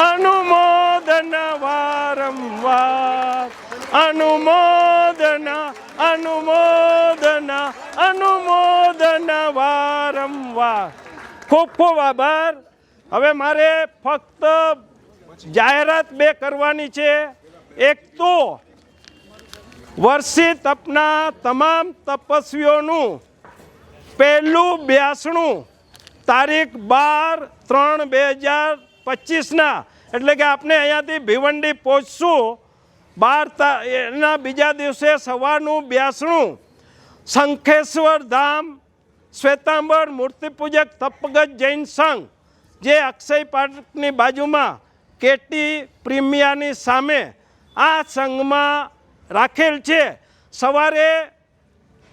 અનુમોદન વારંવાર, અનુમોદન અનુમોદન અનુમોદન વારંવાર. ખૂબ ખૂબ આભાર. હવે મારે ફક્ત જાહેરાત 2 કરવાની છે. એક તો વર્ષી તપના તમામ તપસ્વીઓનું પહેલું બેસણું તારીખ 12/3/2025ના, એટલે કે આપણે અહીંયાથી ભિવંડી પહોંચશું 12 એના બીજા દિવસે સવારનું બેસણું શંખેશ્વર ધામ શ્વેતાંબર મૂર્તિપૂજક તપગત જૈન સંઘ, જે અક્ષય પાર્કની બાજુમાં કેટી પ્રીમિયાની સામે આ સંઘમાં રાખેલ છે. સવારે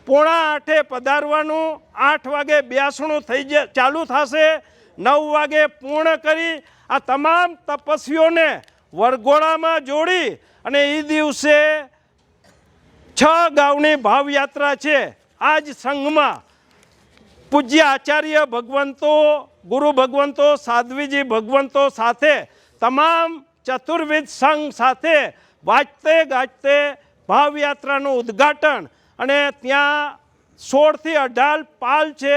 7:45 પધારવાનું, 8 વાગે બેસણું ચાલુ થશે, 9 વાગે પૂર્ણ કરી આ તમામ તપસ્વીઓને વરઘોડામાં જોડી અને એ દિવસે 6 ગાઉની ભાવયાત્રા છે. આ જ સંઘમાં પૂજ્ય આચાર્ય ભગવંતો, ગુરુ ભગવંતો, સાધ્વીજી ભગવંતો સાથે તમામ ચતુર્વિધ સંઘ સાથે વાજતે ગાજતે ભાવયાત્રાનું ઉદ્ઘાટન અને ત્યાં 16 થી 18 પાલ છે,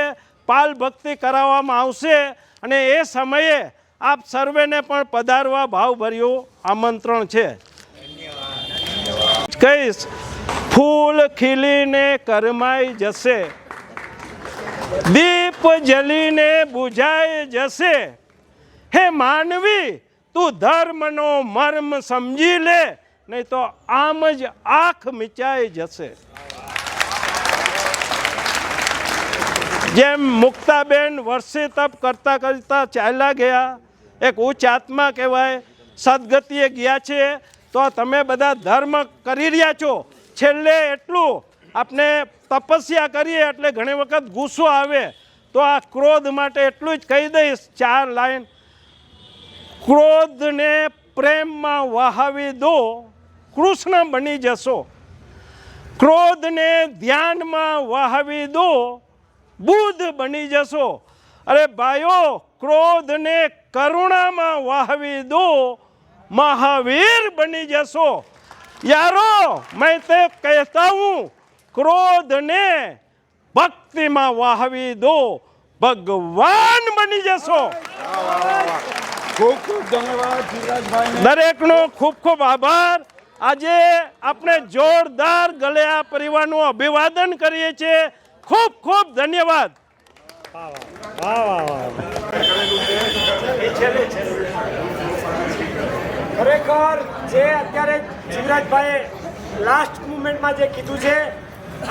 પાલ ભક્તિ કરાવવામાં આવશે અને એ સમયે આપ સર્વેને પણ પધારવા ભાવભર્યું આમંત્રણ છે. કહીશ, ફૂલ ખીલીને કરમાઈ જશે, દીપ જલીને બુઝાઈ જશે, હે માનવી તું ધર્મનો મર્મ સમજી લે, નહીં તો આમ જ આંખ મિચાઈ જશે. જેમ મુક્તાબેન વર્ષે તપ કરતા કરતા ચાલ્યા ગયા, એક ઉચ્ચ આત્મા કહેવાય, સદગતિએ ગયા છે. તો તમે બધા ધર્મ કરી રહ્યા છો. છેલ્લે એટલું આપણે તપસ્યા કરીએ એટલે ઘણી વખત ગુસ્સો આવે, તો આ ક્રોધ માટે એટલું જ કહી દઈશ 4 લાઈન. ક્રોધને પ્રેમમાં વહાવી દો, કૃષ્ણ બની જશો. ક્રોધને ધ્યાનમાં વહાવી દો, બુદ્ધ બની જશો. અરે ભાઈઓ, ક્રોધને કરુણામાં વહાવી દો, મહાવીર બની જશો. यारो मैं ते कहता हूँ क्रोध ने भक्ति में वाहवी दो, भगवान बनी जशो। ખૂબ ખૂબ ધન્યવાદ જીવરાજભાઈને. દરેકનો ખૂબ ખૂબ આભાર. આજે આપણે જોરદાર ગળિયા પરિવારનું અભિવાદન કરીએ છીએ. ખૂબ ખૂબ ધન્યવાદ. ખરેખર જે અત્યારે જીવરાજભાઈએ લાસ્ટ મુમેન્ટમાં જે કીધું છે,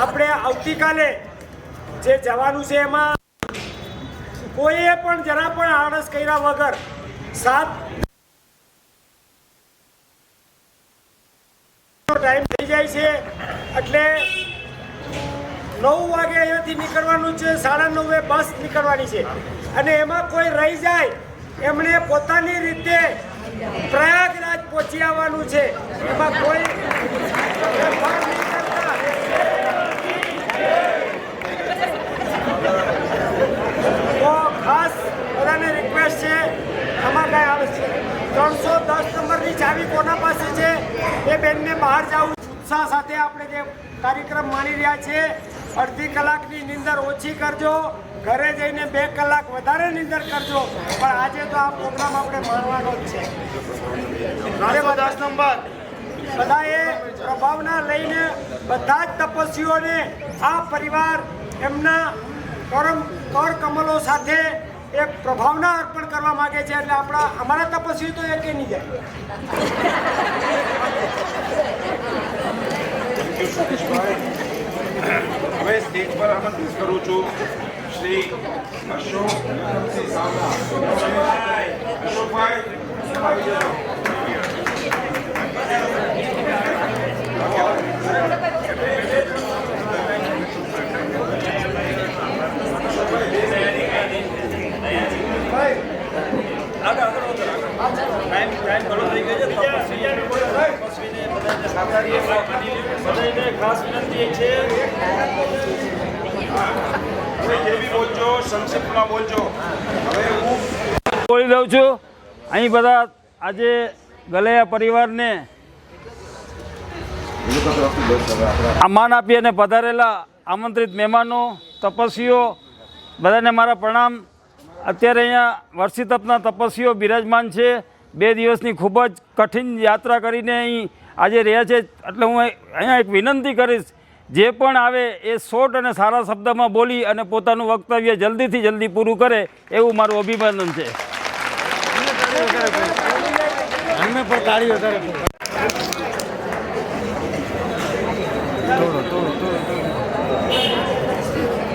આપણે આવતીકાલે જે જવાનું છે એમાં કોઈએ પણ જરા પણ આળસ કર્યા વગર 7 ટાઈમ થઈ જાય છે, એટલે 9 વાગે અહીંયાથી નીકળવાનું છે, 9:30 બસ નીકળવાની છે, અને એમાં કોઈ રહી જાય એમણે પોતાની રીતે પ્રયાગરાજ પહોંચી આવવાનું છે. એમાં કોઈ ફેરફાર નહીં કરતા. તો ખાસ બધાને રિક્વેસ્ટ છે, આમાં કાંઈ આવે છે 310 નંબરની ચાવી કોના પાસે છે એ બેનને બહાર જવું. ઉત્સાહ સાથે આપણે જે કાર્યક્રમ માણી રહ્યા છીએ, અડધી કલાકની નીંદર ઓછી કરજો, ઘરે જઈને 2 કલાક વધારે નીંદર કરજો, પણ આજે તો આ પ્રોગ્રામ આપણે માણવાનો જ છે. 10 નંબર બધાએ પ્રભાવના લઈને બધા જ તપસ્વીઓને આ પરિવાર એમના કર કમલો સાથે એક પ્રભાવના અર્પણ કરવા માંગે છે, એટલે અમારા તપસ્વી તો એકે નહીં જાય. હવે સ્ટેજ પર આમંત્રિત કરું છું શ્રી અશોકસિંહ સાવલા. અશોકભાઈ આવી જાઓ. ખાસ વિનંતી છે, જે બી બોલજો સંક્ષિપ્તમાં બોલજો. હવે હું બોલી દઉં છું. અહીં બધા આજે ગલૈયા પરિવારને માન આપી અને પધારેલા આમંત્રિત મહેમાનો, તપસ્વીઓ બધાને મારા પ્રણામ. અત્યારે અહીંયા વર્ષી તપના તપસ્વીઓ બિરાજમાન છે. 2 દિવસની ખૂબ જ કઠિન યાત્રા કરીને અહીં આજે રહ્યા છે, એટલે હું અહીંયા એક વિનંતી કરીશ, જે પણ આવે એ શોર્ટ અને સારા શબ્દમાં બોલી અને પોતાનું વક્તવ્ય જલ્દીથી જલ્દી પૂરું કરે એવું મારું અભિનંદન છે.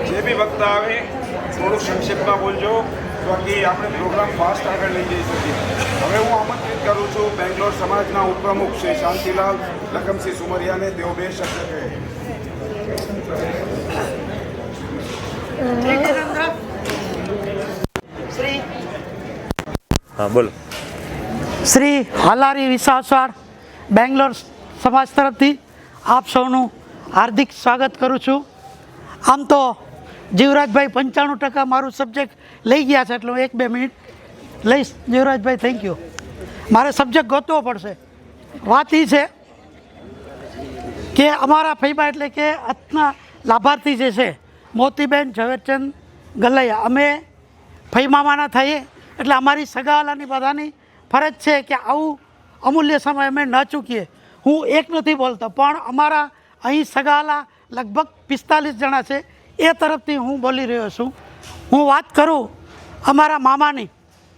જે બી વક્તા આવે થોડુંક સંક્ષિપ્તમાં બોલજો, બાકી આપણે પ્રોગ્રામ ફાસ્ટ આગળ લઈ જઈ શકીએ. હવે હું આમંત્રિત કરું છું બેંગ્લોર સમાજના ઉપપ્રમુખ શ્રી શાંતિલાલ લખમસિંહ સુમરિયાને. તેઓ 2 શબ્દ કહે. શ્રી હાલારી વિસાવસાર બેંગ્લોર સમાજ તરફથી આપ સૌનું હાર્દિક સ્વાગત કરું છું. આમ તો જીવરાજભાઈ 95% મારું સબ્જેક્ટ લઈ ગયા છે, એટલે હું 1-2 મિનિટ લઈશ. Jivrajbhai thank you. મારે સબ્જેક્ટ ગોતવો પડશે. વાત એ છે કે અમારા ફૈબા એટલે કે અત્ના લાભાર્થી જે છે મોતીબેન ઝવેરચંદ ગલૈયા, અમે ફૈમામાના થઈએ એટલે અમારી સગાવાલાની બધાની ફરજ છે કે આવું અમૂલ્ય સમય અમે ન ચૂકીએ. હું એક નથી બોલતો, પણ અમારા અહીં સગાવાલા લગભગ 45 જણા છે, એ તરફથી હું બોલી રહ્યો છું. હું વાત કરું અમારા મામાની,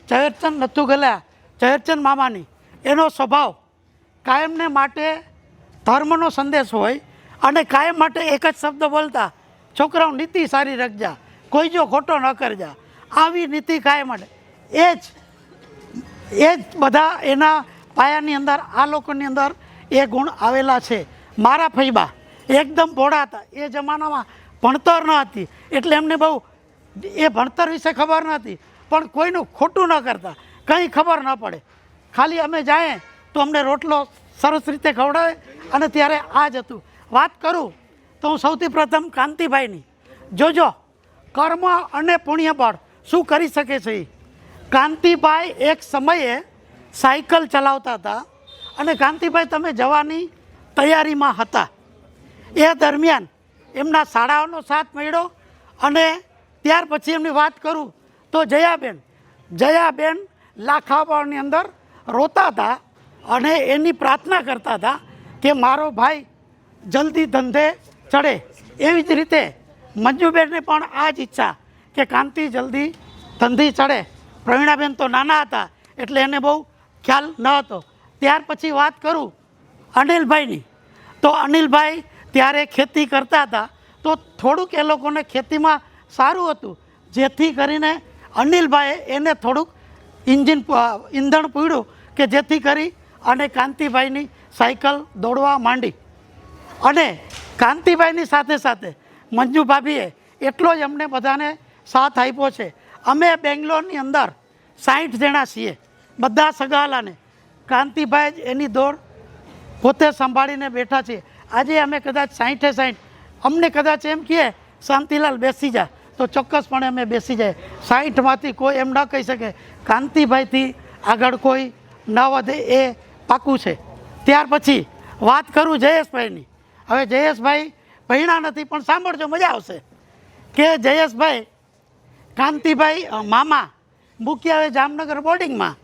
ઝવેરચંદ નથુ ગલૈયા, ઝવેરચંદ મામાની, એનો સ્વભાવ કાયમને માટે ધર્મનો સંદેશ હોય અને કાયમ માટે એક જ શબ્દ બોલતા, છોકરાઓ નીતિ સારી રાખજા, કોઈ જો ખોટો ન કરજા. આવી નીતિ કાયમ માટે એ જ બધા એના પાયાની અંદર આ લોકોની અંદર એ ગુણ આવેલા છે. મારા ફૈબા એકદમ ભોળા હતા. એ જમાનામાં ભણતર ન હતી, એટલે એમને બહુ એ ભણતર વિશે ખબર નથી, પણ કોઈનું ખોટું ન કરતા, કંઈ ખબર ન પડે. ખાલી અમે જાય તો અમને રોટલો સરસ રીતે ખવડાવે, અને ત્યારે આ જ હતું. વાત કરું તો હું સૌથી પ્રથમ કાંતિભાઈની. જોજો કર્મ અને પુણ્યબળ શું કરી શકે છે. કાંતિભાઈ એક સમયે સાયકલ ચલાવતા હતા, અને કાંતિભાઈ તમે જવાની તૈયારીમાં હતા. એ દરમિયાન એમના શાળાઓનો સાથ મળ્યો અને ત્યાર પછી એમની વાત કરું તો જયાબેન લાખાબાની અંદર રોતા હતા અને એની પ્રાર્થના કરતા હતા કે મારો ભાઈ જલ્દી ધંધે ચડે. એવી જ રીતે મંજુબેનને પણ આ જ ઈચ્છા કે કાંતિ જલ્દી ધંધી ચડે. પ્રવીણાબેન તો નાના હતા એટલે એને બહુ ખ્યાલ ન હતો. ત્યાર પછી વાત કરું અનિલભાઈની, તો અનિલભાઈ ત્યારે ખેતી કરતા હતા તો થોડુંક એ લોકોને ખેતીમાં સારું હતું, જેથી કરીને અનિલભાઈએ એને થોડુંક ઈંધણ પૂર્યું કે જેથી કરી અને કાંતિભાઈની સાયકલ દોડવા માંડી. અને કાંતિભાઈની સાથે સાથે મંજુ ભાભીએ એટલો જ અમને બધાને સાથ આપ્યો છે. અમે બેંગ્લોરની અંદર 60 જણા છીએ, બધા સગાલાને. કાંતિભાઈ જ એની દોડ પોતે સંભાળીને બેઠા છીએ. આજે અમે કદાચ 60 અમને કદાચ એમ કહે શાંતિલાલ બેસી જા તો ચોક્કસપણે અમે બેસી જાય. 60માંથી કોઈ એમ ન કહી શકે કાંતિભાઈથી આગળ કોઈ ન વધે, એ પાકું છે. ત્યાર પછી વાત કરું જયેશભાઈની. હવે જયેશભાઈ ભણ્યા નથી પણ સાંભળજો, મજા આવશે કે જયેશભાઈ કાંતિભાઈ મામા મૂકી આવે જામનગર બોર્ડિંગમાં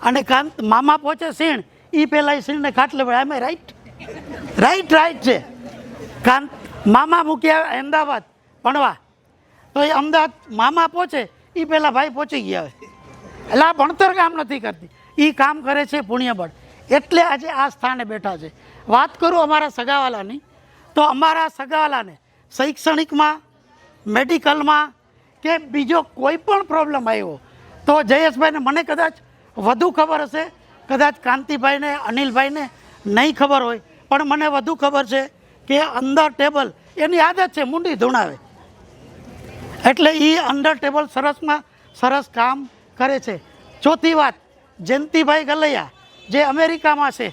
અને મામા પહોંચે સીણ, એ પહેલાં સીણને ખાટલે પડે. અમે રાઈટ છે. મામા મૂકી આવે અમદાવાદ ભણવા, તો એ અમદાવાદ મામા પહોંચે એ પહેલાં ભાઈ પહોંચી ગયા હોય. એટલે આ ભણતર કામ નથી કરતી, એ કામ કરે છે પુણ્યબળ, એટલે આજે આ સ્થાને બેઠા છે. વાત કરું અમારા સગાવાલાની, તો અમારા સગાવાલાને શૈક્ષણિકમાં, મેડિકલમાં કે બીજો કોઈ પણ પ્રોબ્લેમ આવ્યો તો જયેશભાઈને મને કદાચ વધુ ખબર હશે, કદાચ કાંતિભાઈને અનિલભાઈને નહીં ખબર હોય, પણ મને વધુ ખબર છે કે અંડર ટેબલ એની આદત છે મૂંડી ધૂણાવે, એટલે એ અંડર ટેબલ સરસમાં સરસ કામ કરે છે. ચોથી વાત જયંતિભાઈ ગલૈયા જે અમેરિકામાં છે,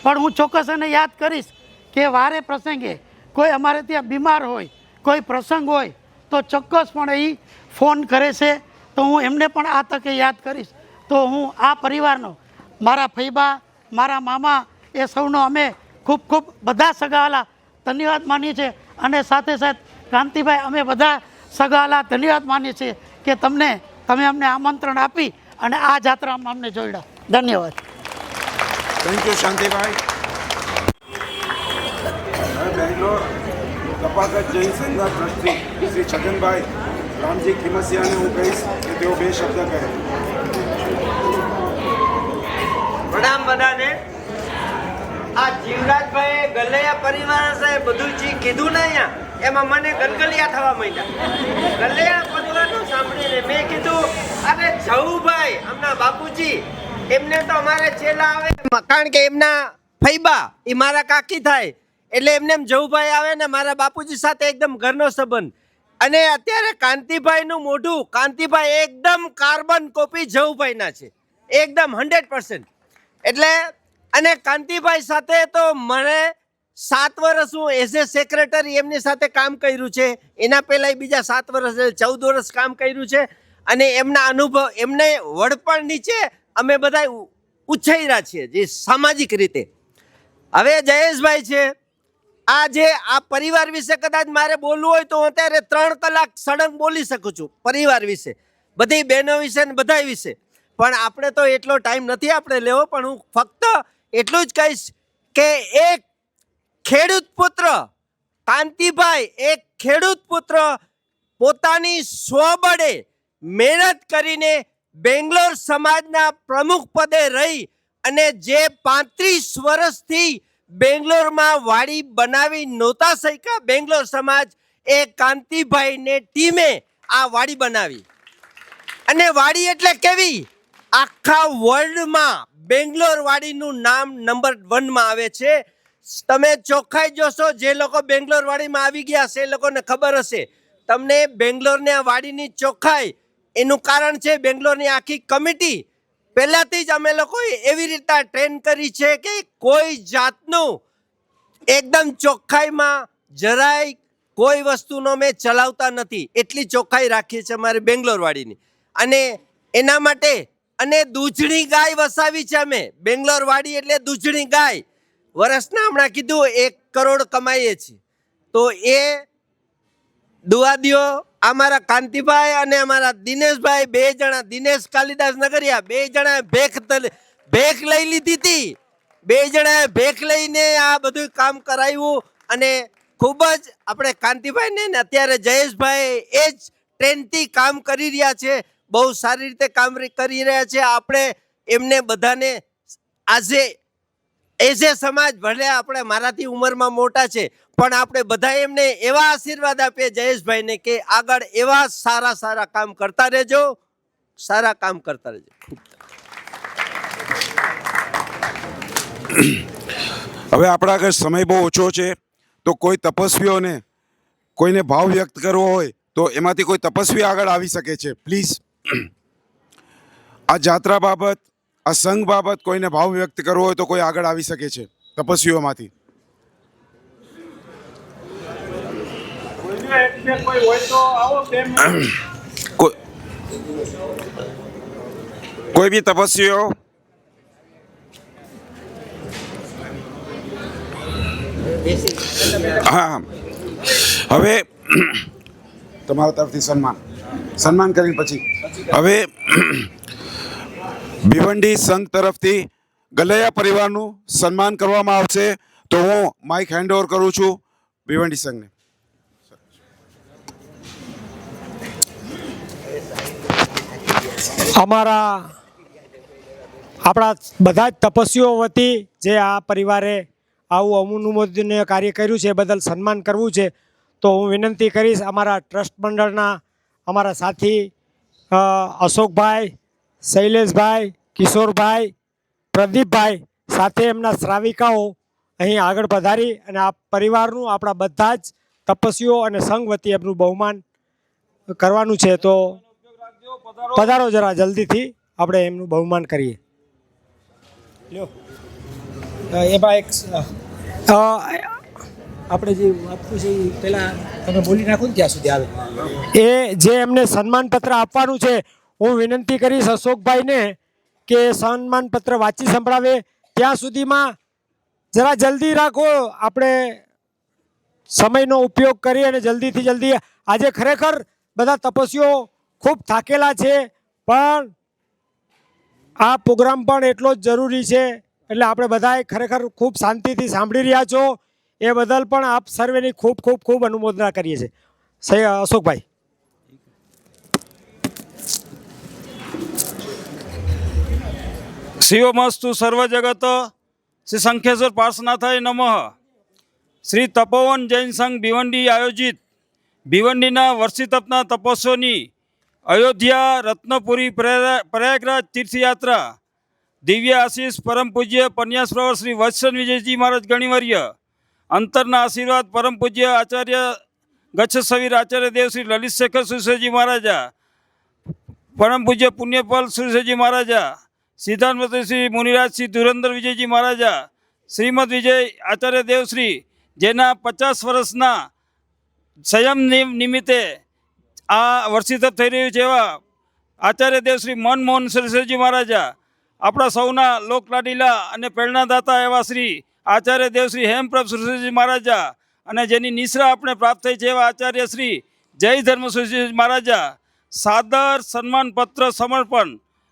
પણ હું ચોક્કસ એને યાદ કરીશ કે વારે પ્રસંગે કોઈ અમારે ત્યાં બીમાર હોય, કોઈ પ્રસંગ હોય તો ચોક્કસપણે એ ફોન કરે છે. તો હું એમને પણ આ તકે યાદ કરીશ. તો હું આ પરિવારનો, મારા ફૈબા, મારા મામા, એ સૌનો અમે ખૂબ ખૂબ બધા સગાવાલા ધન્યવાદ માનીએ છીએ. અને સાથે સાથે કાંતિભાઈ, અમે બધા સગાવાલા ધન્યવાદ માનીએ છીએ કે તમે અમને આમંત્રણ આપી અને આ જાત્રામાં અમને જોડ્યા. ધન્યવાદ. Thank you Shantibhai. હવે બેંગ્લોર તપાગત જૈન સંઘના ટ્રસ્ટી શ્રી છગનભાઈ રામજી ખીમસિયાને હું કહીશ કે તેઓ 2 શબ્દ કહે. પ્રણામ બધાને. આ જીવરાજભાઈ ગલૈયા પરિવાર સાહેબ બધું જે કીધું ને અહીંયા, એમાં મને ગલગલિયા થવા માંડ્યા. ગલૈયા પરિવારનું સાંભળીને મેં કીધું અરે જવુભાઈ આમના બાપુજી, એમને તો અમારે છેલ્લા આવે, કારણ કે એમના ફૈબા એ મારા કાકી થાય, એટલે એમને એમ જવુભાઈ આવે ને મારા બાપુજી સાથે એકદમ ઘરનો સંબંધ. અને અત્યારે કાંતિભાઈનું મોઢું, કાંતિભાઈ એકદમ કાર્બન કોપી જવુભાઈના છે, એકદમ 100%. એટલે અને કાંતિભાઈ સાથે તો મને 7 વર્ષ હું એઝ એ સેક્રેટરી એમની સાથે કામ કર્યું છે. એના પહેલાં બીજા 7 વર્ષ 14 વર્ષ કામ કર્યું છે. અને એમના અનુભવ, એમને વડપણ નીચે અમે બધા ઉછેર્યા છીએ જે સામાજિક રીતે. હવે જયેશભાઈ છે, આ જે આ પરિવાર વિશે કદાચ મારે બોલવું હોય તો હું અત્યારે 3 કલાક સળંગ બોલી શકું છું પરિવાર વિશે, બધી બહેનો વિશે ને બધા વિશે. પણ આપણે તો એટલો ટાઈમ નથી આપણે લેવો, પણ હું ફક્ત એટલું જ કહીશ કે એક ખેડૂત પુત્ર કાંતિભાઈ, એક ખેડૂત પુત્ર પોતાની સ્વબળે મહેનત કરીને બેંગ્લોર સમાજના પ્રમુખ પદે રહી અને જે 35 વર્ષથી બેંગ્લોરમાં વાડી બનાવી નહોતા શક્યા બેંગ્લોર સમાજ, એ કાંતિભાઈને ટીમે આ વાડી બનાવી. અને વાડી એટલે કેવી, આખા વર્લ્ડમાં બેંગ્લોર વાડીનું નામ નંબર 1 માં આવે છે. તમે ચોખ્ખાઈ જોશો, જે લોકો બેંગ્લોર વાડીમાં આવી ગયા છે એ લોકોને ખબર હશે. તમને બેંગ્લોરની આ વાડીની ચોખ્ખાઈ, એનું કારણ છે બેંગ્લોરની આખી કમિટી. પહેલાંથી જ અમે લોકોએ એવી રીતના ટ્રેન કરી છે કે કોઈ જાતનું એકદમ ચોખ્ખાઈમાં જરાય કોઈ વસ્તુનો મેં ચલાવતા નથી, એટલી ચોખ્ખાઈ રાખીએ છીએ અમારી બેંગ્લોર વાડીની. અને એના માટે અને દૂધણી ગાય વસાવી છે અમે. બેંગ્લોર વાડી એટલે દૂધણી ગાય. વર્ષના હમણાં કીધું 1 કરોડ કમાઈએ છીએ. તો એ દુઆ દ્યો અમારા કાંતિભાઈ અને અમારા દિનેશભાઈ, 2 જણા, દિનેશ કાલિદાસ નગરિયા, 2 જણાએ ભેખ લઈ લીધી હતી. 2 જણાએ ભેખ લઈને આ બધું કામ કરાવ્યું અને ખૂબ જ આપણે કાંતિભાઈને ને અત્યારે જયેશભાઈ એ જ ટ્રેનથી કામ કરી રહ્યા છે. બહુ સારી રીતે કામ કરી રહ્યા છે. આપણે એમને બધાને આજે એઝ એ સમાજ, ભલે આપણે મારાથી ઉંમરમાં મોટા છે, પણ આપણે બધા એમને એવા આશીર્વાદ આપીએ જયેશભાઈને કે આગળ એવા સારા સારા કામ કરતા રહેજો, સારા કામ કરતા રહેજો. હવે આપણા આગળ સમય બહુ ઓછો છે, તો કોઈ તપસ્વીઓને કોઈને ભાવ વ્યક્ત કરવો હોય તો એમાંથી કોઈ તપસ્વી આગળ આવી શકે છે. પ્લીઝ આ જાત્રા બાબત, આ સંઘ બાબત કોઈને ભાવ વ્યક્ત કરવો હોય તો કોઈ આગળ આવી શકે છે તપસ્વીઓમાંથી. કોઈ બી તપસ્વીઓ? હા, હવે તમારા તરફથી સન્માન કરીને પછી હવે ભિવંડી સંઘ તરફથી ગલૈયા પરિવારનું સન્માન કરવામાં આવશે. તો હું માઇક હેન્ડ ઓવર કરું છું ભિવંડી સંઘને. આપણા બધા જ તપસ્વીઓ વતી જે આ પરિવારે આવું અનુમોદનીય કાર્ય કર્યું છે એ બદલ સન્માન કરવું છે. તો હું વિનંતી કરીશ અમારા ટ્રસ્ટ મંડળના અમારા સાથી અશોકભાઈ, શૈલેષભાઈ, કિશોરભાઈ, પ્રદીપભાઈ સાથે એમના શ્રાવિકાઓ અહીં આગળ પધારી અને આ પરિવારનું, આપણા બધા જ તપસ્વીઓ અને સંઘ વતી એમનું બહુમાન કરવાનું છે. તો પધારો જરા જલ્દીથી આપણે એમનું બહુમાન કરીએ. લ્યો એમાં એક આપણે જે આપવું છે એ પહેલાં તમે બોલી નાખો ને ત્યાં સુધી આવે. એ જે એમને સન્માનપત્ર આપવાનું છે, હું વિનંતી કરીશ અશોકભાઈને કે સન્માનપત્ર વાંચી સંભળાવે. ત્યાં સુધીમાં જરા જલ્દી રાખો, આપણે સમયનો ઉપયોગ કરી અને જલ્દીથી જલ્દી. આજે ખરેખર બધા તપસ્વીઓ ખૂબ થાકેલા છે, પણ આ પ્રોગ્રામ પણ એટલો જ જરૂરી છે. એટલે આપણે બધાએ ખરેખર ખૂબ શાંતિથી સાંભળી રહ્યા છો એ બદલ પણ આપ સર્વેની ખૂબ ખૂબ ખૂબ અનુમોદના કરીએ છીએ. અશોકભાઈ. શિવમસ્તુ સર્વ જગત શ્રી શંખેશ્વર પાર્શ્વનાથાય નમઃ. શ્રી તપોવન જૈન સંઘ ભિવંડી આયોજિત ભિવંડીના વર્ષી તપના તપસ્વીઓની અયોધ્યા, રત્નપુરી, પ્રયાગરાજ તીર્થયાત્રા દિવ્ય આશીષ પરમ પૂજ્ય પન્યાસપ્રવર શ્રી વત્સન વિજયજી મહારાજ ગણિવર્ય, અંતરના આશીર્વાદ પરમ પૂજ્ય આચાર્ય ગચ્છસવીર આચાર્ય દેવ શ્રી લલિત શેખર સુરસેજી મહારાજા, પરમ પૂજ્ય પુણ્યપાલ સુરસેજી મહારાજા, સિદ્ધાંત શ્રી મુનિરાજ શ્રી ધુરંધર વિજયજી મહારાજા, શ્રીમદ વિજય આચાર્ય દેવશ્રી, જેના 50 વર્ષના સંયમ નિમિત્તે આ વર્ષિતપ થઈ રહ્યું છે એવા આચાર્ય દેવશ્રી મનમોહન સુરસેજી મહારાજા, આપણા સૌના લોકલાડીલા અને પ્રેરણાદાતા એવા શ્રી આચાર્ય દેવશ્રી હેમપ્રભ સુરસેજી મહારાજા, અને જેની નિશ્રા આપણે પ્રાપ્ત થઈ છે એવા આચાર્ય શ્રી જય ધર્મ સુરસેજી મહારાજા સાદર સન્માનપત્ર સમર્પણ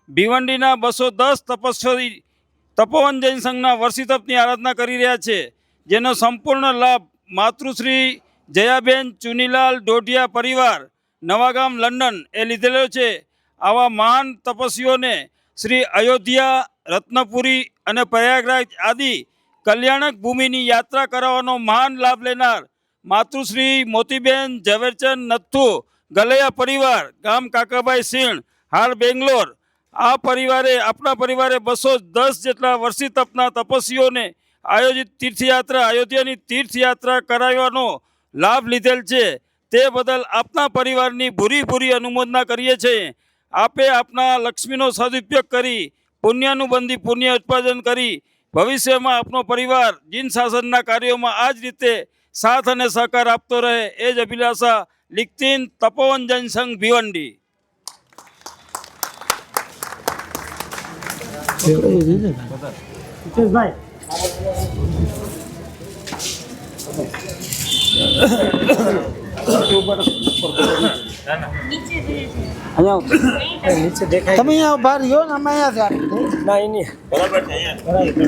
ભિવંડીના 210 તપસ્વી તપોવન જૈન સંઘના વર્ષિતપની આરાધના કરી રહ્યા છે, જેનો સંપૂર્ણ લાભ માતૃશ્રી જયાબેન ચુનીલાલ ડોઢિયા પરિવાર નવાગામ લંડન એ લીધેલો છે. આવા મહાન તપસ્વીઓને શ્રી અયોધ્યા, રત્નપુરી અને પ્રયાગરાજ આદિ કલ્યાણક ભૂમિની યાત્રા કરાવવાનો મહાન લાભ લેનાર માતૃશ્રી મોતીબેન ઝવેરચંદ નથ્થુ ગલૈયા પરિવાર, ગામ કાકાભાઈ સીણ, હાલ બેંગ્લોર. આ પરિવારે, આપણા પરિવારે 210 જેટલા વર્ષી તપના તપસ્વીઓને આયોજિત તીર્થયાત્રા, અયોધ્યાની તીર્થયાત્રા કરાવવાનો લાભ લીધેલ છે. તે બદલ આપના પરિવારની ભૂરી અનુમોદના કરીએ છીએ. આપે આપના લક્ષ્મીનો સદુપયોગ કરી પુણ્યાનુબંધી પુણ્ય ઉત્પાદન કરી ભવિષ્યમાં આપનો પરિવાર જીન શાસનના કાર્યોમાં આ જ રીતે સાથ અને સહકાર આપતો રહે એ જ અભિલાષા લિખતીન તપોવન જૈન સંઘ ભિવંડી. ભાઈ તમે અહીંયા ઉભા રહ્યો ને અમે અહીંયા ના એની બરાબર છે અહીંયા